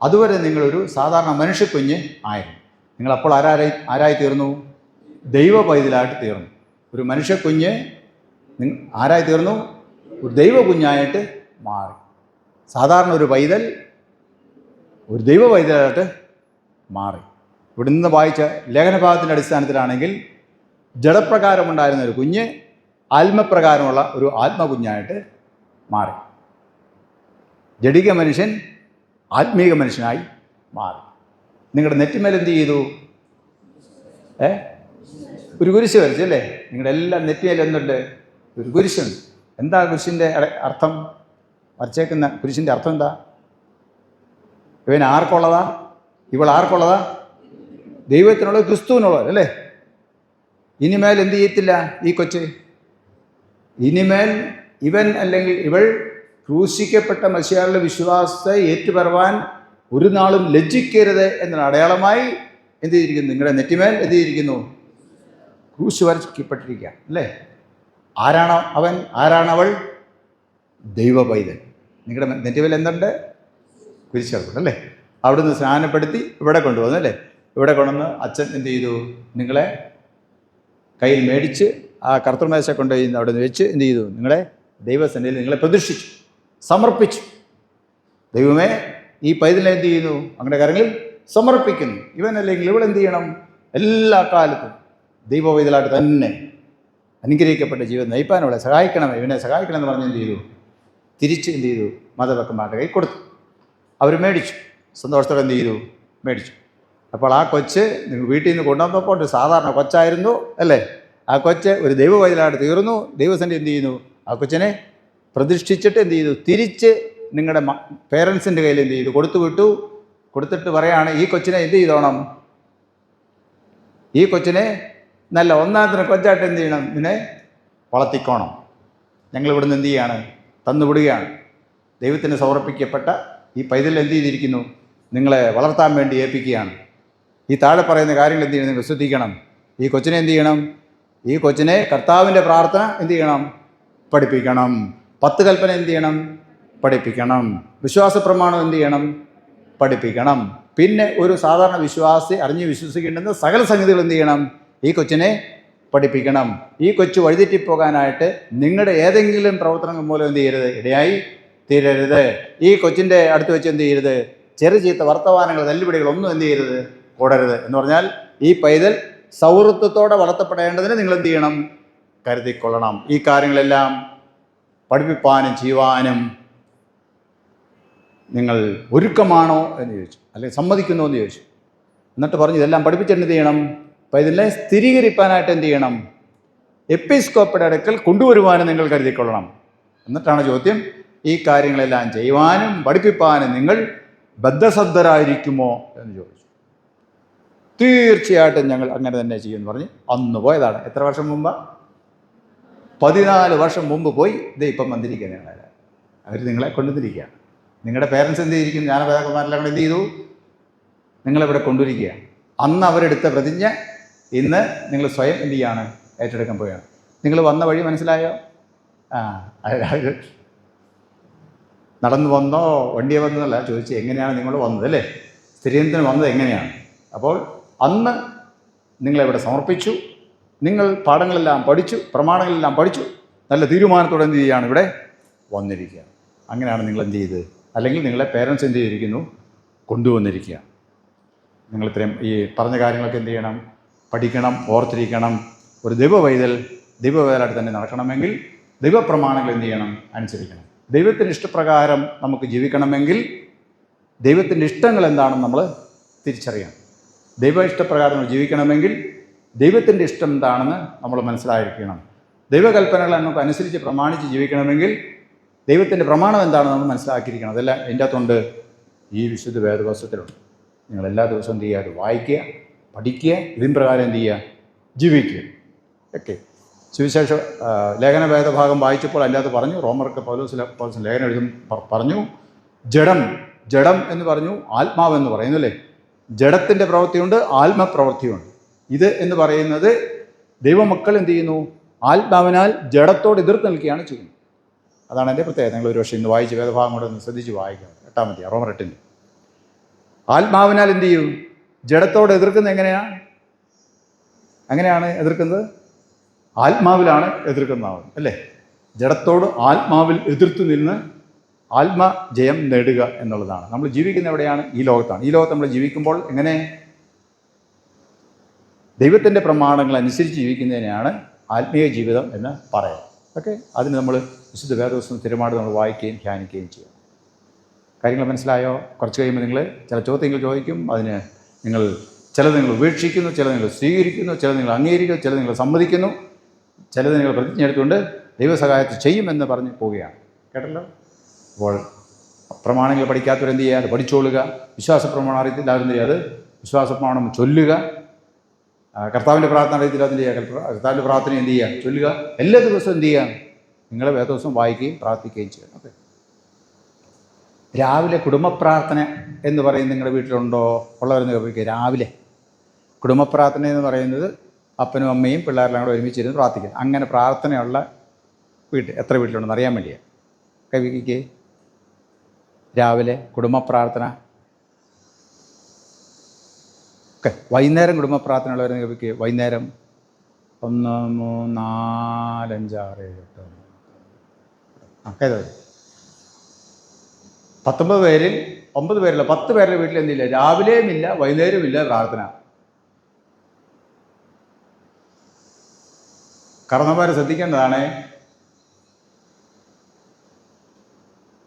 അതുവരെ നിങ്ങളൊരു സാധാരണ മനുഷ്യക്കുഞ്ഞ് ആയിരുന്നു. നിങ്ങളപ്പോൾ ആരായി തീർന്നു? ദൈവ പൈതലായിട്ട് തീർന്നു. ഒരു മനുഷ്യക്കുഞ്ഞ് ആരായി തീർന്നു? ഒരു ദൈവ കുഞ്ഞായിട്ട് മാറി. സാധാരണ ഒരു പൈതൽ ഒരു ദൈവ പൈതലായിട്ട് മാറി. ഇവിടെ നിന്ന് വായിച്ച ലേഖനഭാഗത്തിൻ്റെ അടിസ്ഥാനത്തിലാണെങ്കിൽ ജഡപ്രകാരമുണ്ടായിരുന്ന ഒരു കുഞ്ഞ് ആത്മപ്രകാരമുള്ള ഒരു ആത്മകുഞ്ഞായിട്ട് മാറി. ജഡിക മനുഷ്യൻ ആത്മീക മനുഷ്യനായി മാറി. നിങ്ങളുടെ നെറ്റിമേൽ എന്ത് ചെയ്തു? ഒരു കുരിശ് വരച്ചല്ലേ? നിങ്ങളുടെ എല്ലാം നെറ്റിമേൽ എന്തുണ്ട്? ഒരു കുരിശുണ്ട്. എന്താ കുരിശിൻ്റെ അർത്ഥം? വരച്ചേക്കുന്ന കുരിശിൻ്റെ അർത്ഥം എന്താ? ഇവൻ ആർക്കുള്ളതാ? ഇവൾ ആർക്കുള്ളതാ? ദൈവത്തിനുള്ളത്, ക്രിസ്തുവിനുള്ളത് അല്ലേ? ഇനിമേൽ എന്ത് ചെയ്യത്തില്ല ഈ കൊച്ച്? ഇനിമേൽ ഇവൻ അല്ലെങ്കിൽ ഇവൾ ക്രൂശിക്കപ്പെട്ട മശിഹായുടെ വിശ്വാസത്തെ ഏറ്റുപറവാൻ ഒരു നാളും ലജ്ജിക്കരുത് എന്ന അടയാളമായി എന്ത് ചെയ്തിരിക്കുന്നു? നിങ്ങളുടെ നെറ്റിമേൽ എന്ത് ചെയ്തിരിക്കുന്നു? ക്രൂശ് വരയ്ക്കപ്പെട്ടിരിക്കുക അല്ലേ? ആരാണ് അവൻ? ആരാണ് അവൾ? ദൈവ പൈതൽ. നിങ്ങളുടെ നെറ്റിമേൽ എന്തുണ്ട്? കുരിശ് അല്ലേ? അവിടുന്ന് സ്നാനപ്പെടുത്തി ഇവിടെ കൊണ്ടുവന്നു അല്ലേ? ഇവിടെ കൊണ്ടുവന്ന് അച്ഛൻ എന്ത് ചെയ്തു? നിങ്ങളെ കയ്യിൽ മേടിച്ച് ആ കർത്തൃമേശ കൊണ്ടുപോയി അവിടെ നിന്ന് വെച്ച് എന്ത് ചെയ്തു? നിങ്ങളെ ദൈവസന്നിധിയിൽ നിങ്ങളെ പ്രതിഷ്ഠിച്ചു, സമർപ്പിച്ചു. ദൈവമേ, ഈ പൈതലിനെ എന്ത് ചെയ്യുന്നു? അങ്ങയുടെ കരങ്ങളിൽ സമർപ്പിക്കുന്നു. ഇവൻ അല്ലെങ്കിൽ ഇവൾ എന്ത് ചെയ്യണം? എല്ലാ കാലത്തും ദൈവ പൈതലായിട്ട് തന്നെ അനുഗ്രഹിക്കപ്പെട്ട ജീവിതം നയിപ്പാൻ അവളെ സഹായിക്കണം, ഇവനെ സഹായിക്കണം എന്ന് പറഞ്ഞ് എന്ത് ചെയ്തു? തിരിച്ച് എന്ത് ചെയ്തു? മാതാപിതാക്കന്മാരുടെ കൈ കൊടുത്തു. അവർ മേടിച്ചു, സന്തോഷത്തോടെ എന്ത് ചെയ്തു? മേടിച്ചു. അപ്പോൾ ആ കൊച്ച് നിങ്ങൾ വീട്ടിൽ നിന്ന് കൊണ്ടുവന്നപ്പോൾ ഒരു സാധാരണ കൊച്ചായിരുന്നു അല്ലേ? ആ കൊച്ച് ഒരു ദൈവ പൈതലായിട്ട് തീർന്നു. ദൈവസന്നിധി എന്ത് ചെയ്യുന്നു? ആ കൊച്ചിനെ പ്രതിഷ്ഠിച്ചിട്ട് എന്ത് ചെയ്തു? തിരിച്ച് നിങ്ങളുടെ പേരൻസിൻ്റെ കയ്യിൽ എന്ത് ചെയ്തു? കൊടുത്തു വിട്ടു. കൊടുത്തിട്ട് പറയാണ്, ഈ കൊച്ചിനെ എന്ത് ചെയ്തോണം? ഈ കൊച്ചിനെ നല്ല ഒന്നാമത്തിന് കൊച്ചായിട്ട് എന്ത് ചെയ്യണം? ഇതിനെ വളർത്തിക്കോണം. ഞങ്ങളിവിടുന്ന് എന്ത് ചെയ്യാണ്? തന്നുവിടുകയാണ്. ദൈവത്തിന് സമർപ്പിക്കപ്പെട്ട ഈ പൈതൽ എന്ത് ചെയ്തിരിക്കുന്നു? നിങ്ങളെ വളർത്താൻ വേണ്ടി ഏൽപ്പിക്കുകയാണ്. ഈ താഴെ പറയുന്ന കാര്യങ്ങൾ എന്ത് ചെയ്യണം? നിങ്ങൾ ശ്രദ്ധിക്കണം. ഈ കൊച്ചിനെ എന്ത് ചെയ്യണം? ഈ കൊച്ചിനെ കർത്താവിൻ്റെ പ്രാർത്ഥന എന്ത് ചെയ്യണം? പഠിപ്പിക്കണം. 10 കൽപ്പന എന്ത് ചെയ്യണം? പഠിപ്പിക്കണം. വിശ്വാസ പ്രമാണം എന്ത് ചെയ്യണം? പഠിപ്പിക്കണം. പിന്നെ ഒരു സാധാരണ വിശ്വാസി അറിഞ്ഞ് വിശ്വസിക്കേണ്ടുന്ന സകല സംഗതികൾ എന്ത് ചെയ്യണം? ഈ കൊച്ചിനെ പഠിപ്പിക്കണം. ഈ കൊച്ചു വഴിതെറ്റിപ്പോകാനായിട്ട് നിങ്ങളുടെ ഏതെങ്കിലും പ്രവർത്തനങ്ങൾ മൂലം എന്ത് ചെയ്യരുത്? ഇടയായി തീരരുത്. ഈ കൊച്ചിൻ്റെ അടുത്ത് വെച്ച് എന്ത് ചെയ്യരുത്? ചെറു ചീത്ത വർത്തമാനങ്ങൾ, തല്ലുപിടികളൊന്നും എന്ത് ചെയ്യരുത്? ഓടരുത്. എന്ന് പറഞ്ഞാൽ ഈ പൈതൽ സൗഹൃദത്തോടെ വളർത്തപ്പെടേണ്ടതിന് നിങ്ങൾ എന്ത് ചെയ്യണം? കരുതിക്കൊള്ളണം. ഈ കാര്യങ്ങളെല്ലാം പഠിപ്പിപ്പാനും ചെയ്യുവാനും നിങ്ങൾ ഒരുക്കമാണോ എന്ന് ചോദിച്ചു, അല്ലെങ്കിൽ സമ്മതിക്കുന്നോ എന്ന് ചോദിച്ചു. എന്നിട്ട് പറഞ്ഞു, ഇതെല്ലാം പഠിപ്പിച്ചിട്ട് എന്ത് ചെയ്യണം? പൈതലിനെ സ്ഥിരീകരിപ്പാനായിട്ട് എന്ത് ചെയ്യണം? എപ്പിസ്കോപ്പയുടെ അടുക്കൽ കൊണ്ടുവരുവാനും നിങ്ങൾ കരുതിക്കൊള്ളണം. എന്നിട്ടാണ് ചോദ്യം, ഈ കാര്യങ്ങളെല്ലാം ചെയ്യുവാനും പഠിപ്പിപ്പാനും നിങ്ങൾ ബദ്ധശ്രദ്ധരായിരിക്കുമോ എന്ന് ചോദിച്ചു. തീർച്ചയായിട്ടും ഞങ്ങൾ അങ്ങനെ തന്നെ ചെയ്യുമെന്ന് പറഞ്ഞ് അന്ന് പോയതാണ്. എത്ര വർഷം മുമ്പ്? 14 വർഷം മുമ്പ് പോയി. ഇത് ഇപ്പം വന്നിരിക്കുന്നതാണ്. അവർ നിങ്ങളെ കൊണ്ടുവന്നിരിക്കുകയാണ്. നിങ്ങളുടെ പേരൻസ് എന്ത് ചെയ്തിരിക്കുന്നു? ജ്ഞാനപിതാക്കന്മാരെല്ലാം കൂടെ എന്ത് ചെയ്തു? നിങ്ങളിവിടെ കൊണ്ടുവരികയാണ്. അന്ന് അവരെടുത്ത പ്രതിജ്ഞ ഇന്ന് നിങ്ങൾ സ്വയം എന്ത് ചെയ്യാണ്? ഏറ്റെടുക്കാൻ പോവുകയാണ്. നിങ്ങൾ വന്ന വഴി മനസ്സിലായോ? നടന്നു വന്നോ വണ്ടിയെ വന്നതല്ല ചോദിച്ചു, എങ്ങനെയാണ് നിങ്ങൾ വന്നത് അല്ലേ? സ്ഥിരീകരണത്തിന് വന്നത് എങ്ങനെയാണ്? അപ്പോൾ അന്ന് നിങ്ങളിവിടെ സമർപ്പിച്ചു, നിങ്ങൾ പാഠങ്ങളെല്ലാം പഠിച്ചു, പ്രമാണങ്ങളെല്ലാം പഠിച്ചു, നല്ല തീരുമാനത്തോടെ എന്ത് ചെയ്യുകയാണ്? ഇവിടെ വന്നിരിക്കുക. അങ്ങനെയാണ് നിങ്ങൾ എന്ത് ചെയ്ത്? അല്ലെങ്കിൽ നിങ്ങളെ പേരൻസ് എന്ത് ചെയ്തിരിക്കുന്നു? കൊണ്ടുവന്നിരിക്കുക. നിങ്ങൾ ഇത്രയും ഈ പറഞ്ഞ കാര്യങ്ങളൊക്കെ എന്ത് ചെയ്യണം? പഠിക്കണം, ഓർത്തിരിക്കണം. ഒരു ദൈവപൈതലായിട്ട് തന്നെ നടക്കണമെങ്കിൽ ദൈവപ്രമാണങ്ങൾ എന്ത് ചെയ്യണം? അനുസരിക്കണം. ദൈവത്തിൻ്റെ ഇഷ്ടപ്രകാരം നമുക്ക് ജീവിക്കണമെങ്കിൽ ദൈവത്തിൻ്റെ ഇഷ്ടങ്ങൾ എന്താണെന്ന് നമ്മൾ തിരിച്ചറിയണം. ദൈവ ഇഷ്ടപ്രകാരം നമ്മൾ ജീവിക്കണമെങ്കിൽ ദൈവത്തിൻ്റെ ഇഷ്ടം എന്താണെന്ന് നമ്മൾ മനസ്സിലായിരിക്കണം. ദൈവകൽപ്പനകൾ നമുക്ക് അനുസരിച്ച് പ്രമാണിച്ച് ജീവിക്കണമെങ്കിൽ ദൈവത്തിൻ്റെ പ്രമാണം എന്താണെന്ന് നമ്മൾ മനസ്സിലാക്കിയിരിക്കണം. അതെല്ലാം എൻ്റെ അകത്തുണ്ട്, ഈ വിശുദ്ധ വേദപുസ്തകത്തിലുണ്ട്. നിങ്ങൾ എല്ലാ ദിവസവും എന്ത് ചെയ്യുക? അത് വായിക്കുക, പഠിക്കുക, ഇതിൻ പ്രകാരം എന്ത് ചെയ്യുക? ജീവിക്കുക. ഓക്കെ. സുവിശേഷ ലേഖന വേദഭാഗം വായിച്ചപ്പോൾ അതിൻ്റെ അകത്ത് പറഞ്ഞു, റോമർക്ക് പൗലോസ് ലേഖനം എഴുതും പറഞ്ഞു, ജഡം എന്ന് പറഞ്ഞു, ആത്മാവെന്ന് പറയുന്നല്ലേ? ജഡത്തിൻ്റെ പ്രവൃത്തിയുണ്ട്, ആത്മപ്രവൃത്തിയുണ്ട്. ഇത് എന്ന് പറയുന്നത് ദൈവമക്കൾ എന്ത് ചെയ്യുന്നു? ആത്മാവിനാൽ ജഡത്തോട് എതിർത്ത് നിൽക്കുകയാണ് ചെയ്യുന്നത്. അതാണ് എൻ്റെ പ്രത്യേകത. നിങ്ങൾ ഒരു പക്ഷേ ഇന്ന് വായിച്ച് വേദഭാഗം കൂടെ ഒന്ന് ശ്രദ്ധിച്ച് വായിക്കാം. 8 റോമർ 8. ആത്മാവിനാൽ എന്ത് ചെയ്യും? ജഡത്തോട് എതിർക്കുന്നത് എങ്ങനെയാണ് എതിർക്കുന്നത്? ആത്മാവിലാണ് എതിർക്കുന്നതാവും അല്ലേ? ജഡത്തോട് ആത്മാവിൽ എതിർത്ത് നിന്ന് ആത്മജയം നേടുക എന്നുള്ളതാണ്. നമ്മൾ ജീവിക്കുന്ന എവിടെയാണ്? ഈ ലോകത്താണ്. ഈ ലോകത്ത് നമ്മൾ ജീവിക്കുമ്പോൾ എങ്ങനെ? ദൈവത്തിൻ്റെ പ്രമാണങ്ങൾ അനുസരിച്ച് ജീവിക്കുന്നതിനെയാണ് ആത്മീയ ജീവിതം എന്ന് പറയാം. ഓക്കെ. അതിന് നമ്മൾ വിശുദ്ധ വേദപുസ്തകം തിരുമാട് നമ്മൾ വായിക്കുകയും ധ്യാനിക്കുകയും ചെയ്യണം. കാര്യങ്ങൾ മനസ്സിലായോ? കുറച്ച് കഴിയുമ്പോൾ നിങ്ങൾ ചില ചോദ്യങ്ങൾ ചോദിക്കും. അതിന് ചിലത് നിങ്ങൾ ഉപേക്ഷിക്കുന്നു, ചിലത് നിങ്ങൾ സ്വീകരിക്കുന്നു, ചിലത് നിങ്ങൾ അംഗീകരിക്കുന്നു, ചിലത് നിങ്ങൾ സമ്മതിക്കുന്നു, ചിലത് നിങ്ങൾ പ്രതിജ്ഞ എടുത്തുകൊണ്ട് ദൈവസഹായത്തിൽ ചെയ്യുമെന്ന് പറഞ്ഞ് പോവുകയാണ്. കേട്ടല്ലോ? അപ്പോൾ പ്രമാണങ്ങൾ പഠിക്കാത്തവരെന്ത് ചെയ്യുക? അത് പഠിച്ചോളുക. വിശ്വാസ പ്രമാണം അറിയത്തില്ല അവരെന്ത് ചെയ്യുക? അത് വിശ്വാസ പ്രമാണം ചൊല്ലുക. കർത്താവിൻ്റെ പ്രാർത്ഥന അറിയത്തില്ല അതിൻ്റെ ചെയ്യുക. കർത്താവിൻ്റെ പ്രാർത്ഥന എന്ത് ചെയ്യുക? ചൊല്ലുക. എല്ലാ ദിവസവും എന്ത് ചെയ്യുക? നിങ്ങൾ വേദദിവസം വായിക്കുകയും പ്രാർത്ഥിക്കുകയും ചെയ്യണം. ഓക്കെ. രാവിലെ കുടുംബ പ്രാർത്ഥന എന്ന് പറയുന്നത് നിങ്ങളുടെ വീട്ടിലുണ്ടോ? ഉള്ളവരെന്ന് കേൾപ്പിക്കുക. രാവിലെ കുടുംബ പ്രാർത്ഥന എന്ന് പറയുന്നത് അപ്പനും അമ്മയും പിള്ളേരെല്ലാം കൂടെ ഒരുമിച്ചിരുന്ന് പ്രാർത്ഥിക്കുക. അങ്ങനെ പ്രാർത്ഥനയുള്ള എത്ര വീട്ടിലുണ്ടെന്ന് അറിയാൻ വേണ്ടിയാണ്. കവിക്ക് രാവിലെ കുടുംബ പ്രാർത്ഥന. ഓക്കെ. വൈകുന്നേരം കുടുംബ പ്രാർത്ഥന ഉള്ളവരെന്ന് കവിക്ക് വൈകുന്നേരം 1 3 4 5 6 7 8 19 പേരിൽ 9 പേരില്ല 10 പേരുടെ വീട്ടിൽ എന്തില്ല? രാവിലെയും ഇല്ല വൈകുന്നേരവും ഇല്ല പ്രാർത്ഥന. കർണന്മാരെ ശ്രദ്ധിക്കേണ്ടതാണ്.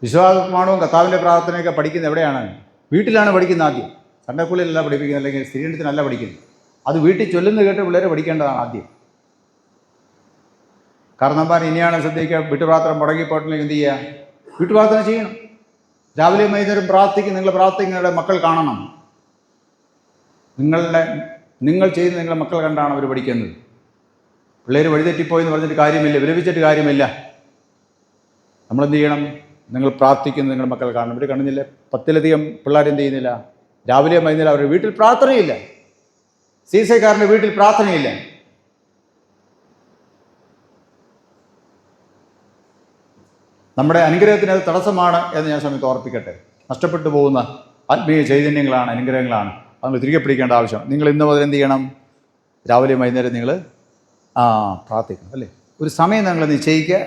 വിശ്വാസപ്രമാണവും കർത്താവിൻ്റെ പ്രാർത്ഥനയൊക്കെ പഠിക്കുന്നത് എവിടെയാണ്? വീട്ടിലാണ് പഠിക്കുന്നത്. ആദ്യം സൺഡേസ്കൂളിലല്ല പഠിപ്പിക്കുന്നത്, അല്ലെങ്കിൽ സ്ത്രീകണ്ഠത്തിനല്ല പഠിക്കുന്നത്. അത് വീട്ടിൽ ചൊല്ലുന്ന കേട്ട് പിള്ളേരെ പഠിക്കേണ്ടതാണ് ആദ്യം. കർണന്മാർ ഇനിയാണ് ശ്രദ്ധിക്കുക. വീട്ടുപ്രാർത്ഥന മുടങ്ങിപ്പോയിട്ടുണ്ടെങ്കിൽ എന്ത് ചെയ്യുക? വീട്ടുപ്രാർത്ഥന ചെയ്യണം. രാവിലെ വൈകുന്നേരം പ്രാർത്ഥിക്കും. നിങ്ങൾ പ്രാർത്ഥിക്കുന്നവരുടെ മക്കൾ കാണണം. നിങ്ങൾ ചെയ്യുന്ന നിങ്ങളുടെ മക്കൾ കണ്ടാണ് അവർ പഠിക്കുന്നത്. പിള്ളേർ വഴിതെറ്റിപ്പോയെന്ന് പറഞ്ഞിട്ട് കാര്യമില്ല, വിലപിച്ചിട്ട് കാര്യമില്ല. നമ്മളെന്ത് ചെയ്യണം? നിങ്ങൾ പ്രാർത്ഥിക്കുന്ന നിങ്ങളുടെ മക്കൾ കാണണം. ഇവിടെ കാണുന്നില്ല 10-ലധികം പിള്ളേർ എന്ത് ചെയ്യുന്നില്ല? രാവിലെ വൈകുന്നേരം അവരുടെ വീട്ടിൽ പ്രാർത്ഥനയില്ല. സീസൈക്കാരൻ്റെ വീട്ടിൽ പ്രാർത്ഥനയില്ല. നമ്മുടെ അനുഗ്രഹത്തിന് അത് തടസ്സമാണ് എന്ന് ഞാൻ സമയത്ത് ഓർപ്പിക്കട്ടെ. നഷ്ടപ്പെട്ടു പോകുന്ന ആത്മീയ ചൈതന്യങ്ങളാണ്, അനുഗ്രഹങ്ങളാണ്. അത് നമ്മൾ തിരികെ പിടിക്കേണ്ട ആവശ്യം. നിങ്ങൾ ഇന്ന് മുതൽ എന്ത് ചെയ്യണം? രാവിലെ വൈകുന്നേരം നിങ്ങൾ പ്രാർത്ഥിക്കണം, അല്ലേ? ഒരു സമയം നിങ്ങൾ നിശ്ചയിക്കുക.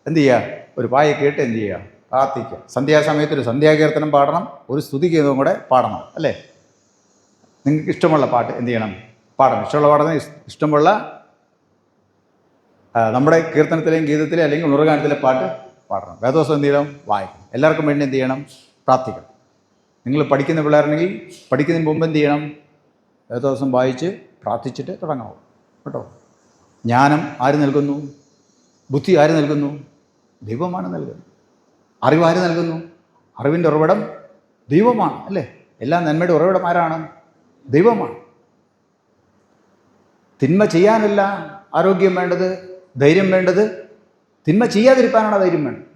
എന്ത് ചെയ്യുക? ഒരു പായ കേട്ട് എന്ത് ചെയ്യുക? പ്രാർത്ഥിക്കുക. സന്ധ്യാസമയത്ത് ഒരു സന്ധ്യാകീർത്തനം പാടണം, ഒരു സ്തുതിഗീതവും കൂടെ പാടണം, അല്ലേ? നിങ്ങൾക്ക് ഇഷ്ടമുള്ള പാട്ട് എന്ത് ചെയ്യണം? പാടണം. ഇഷ്ടമുള്ള പാടുന്ന ഇഷ്ടമുള്ള നമ്മുടെ കീർത്തനത്തിലെയും ഗീതത്തിലെ അല്ലെങ്കിൽ ഉണർഗാനത്തിലെ പാട്ട് പാടണം. വേദദിവസം എന്ത് ചെയ്യണം? വായിക്കണം. എല്ലാവർക്കും വേണ്ടി എന്ത് ചെയ്യണം? പ്രാർത്ഥിക്കണം. നിങ്ങൾ പഠിക്കുന്ന പിള്ളേരുണ്ടെങ്കിൽ പഠിക്കുന്നതിന് മുമ്പ് എന്ത് ചെയ്യണം? വേദദിവസം വായിച്ച് പ്രാർത്ഥിച്ചിട്ട് തുടങ്ങാവൂ, കേട്ടോ. ജ്ഞാനം ആര് നൽകുന്നു? ബുദ്ധി ആര് നൽകുന്നു? ദൈവമാണ് നൽകുന്നത്. അറിവ് ആര് നൽകുന്നു? അറിവിൻ്റെ ഉറവിടം ദൈവമാണ്, അല്ലേ? എല്ലാ നന്മയുടെ ഉറവിടം ആരാണ്? ദൈവമാണ്. തിന്മ ചെയ്യാനല്ല ആരോഗ്യം വേണ്ടത്, ധൈര്യം വേണ്ടത്. തിന്മ ചെയ്യാതിരിക്കാനാണ് ധൈര്യം വേണ്ടത്.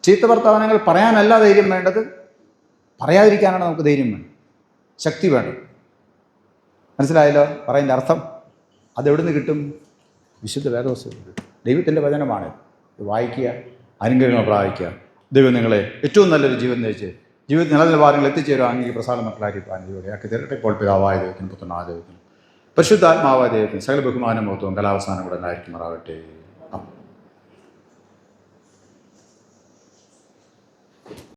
ചീത്ത വർത്തമാനങ്ങൾ പറയാനല്ല ധൈര്യം വേണ്ടത്, പറയാതിരിക്കാനാണ് നമുക്ക് ധൈര്യം വേണ്ടത്, ശക്തി വേണം. മനസ്സിലായല്ലോ പറയുന്ന അർത്ഥം? അതെവിടെ നിന്ന് കിട്ടും? വിശുദ്ധ വേദപുസ്തകത്തിൽ കിട്ടും. ദൈവത്തിൻ്റെ വചനമാണ്. വായിക്കുക, അനുഗ്രഹങ്ങൾ പ്രാപിക്കുക. ദൈവം നിങ്ങളെ ഏറ്റവും നല്ലൊരു ജീവൻ നയിച്ച് ജീവിതത്തിൽ നല്ല നിലവാരങ്ങൾ എത്തിച്ചേരും. അങ്ങേക്ക് പ്രസാദം മക്കളാക്കി പാനിയോടെയാക്കി തരട്ടെ. ഇപ്പോൾ പിതാവായ ദൈവത്തിന്, പുത്രനായ ദൈവത്തിന്, പരിശുദ്ധാത്മാവായ ദൈവത്തിന് സകല ബഹുമാനം മഹത്വവും കലാവസാനം കൂടെ ഉണ്ടായിരിക്കുമാറാകട്ടെ.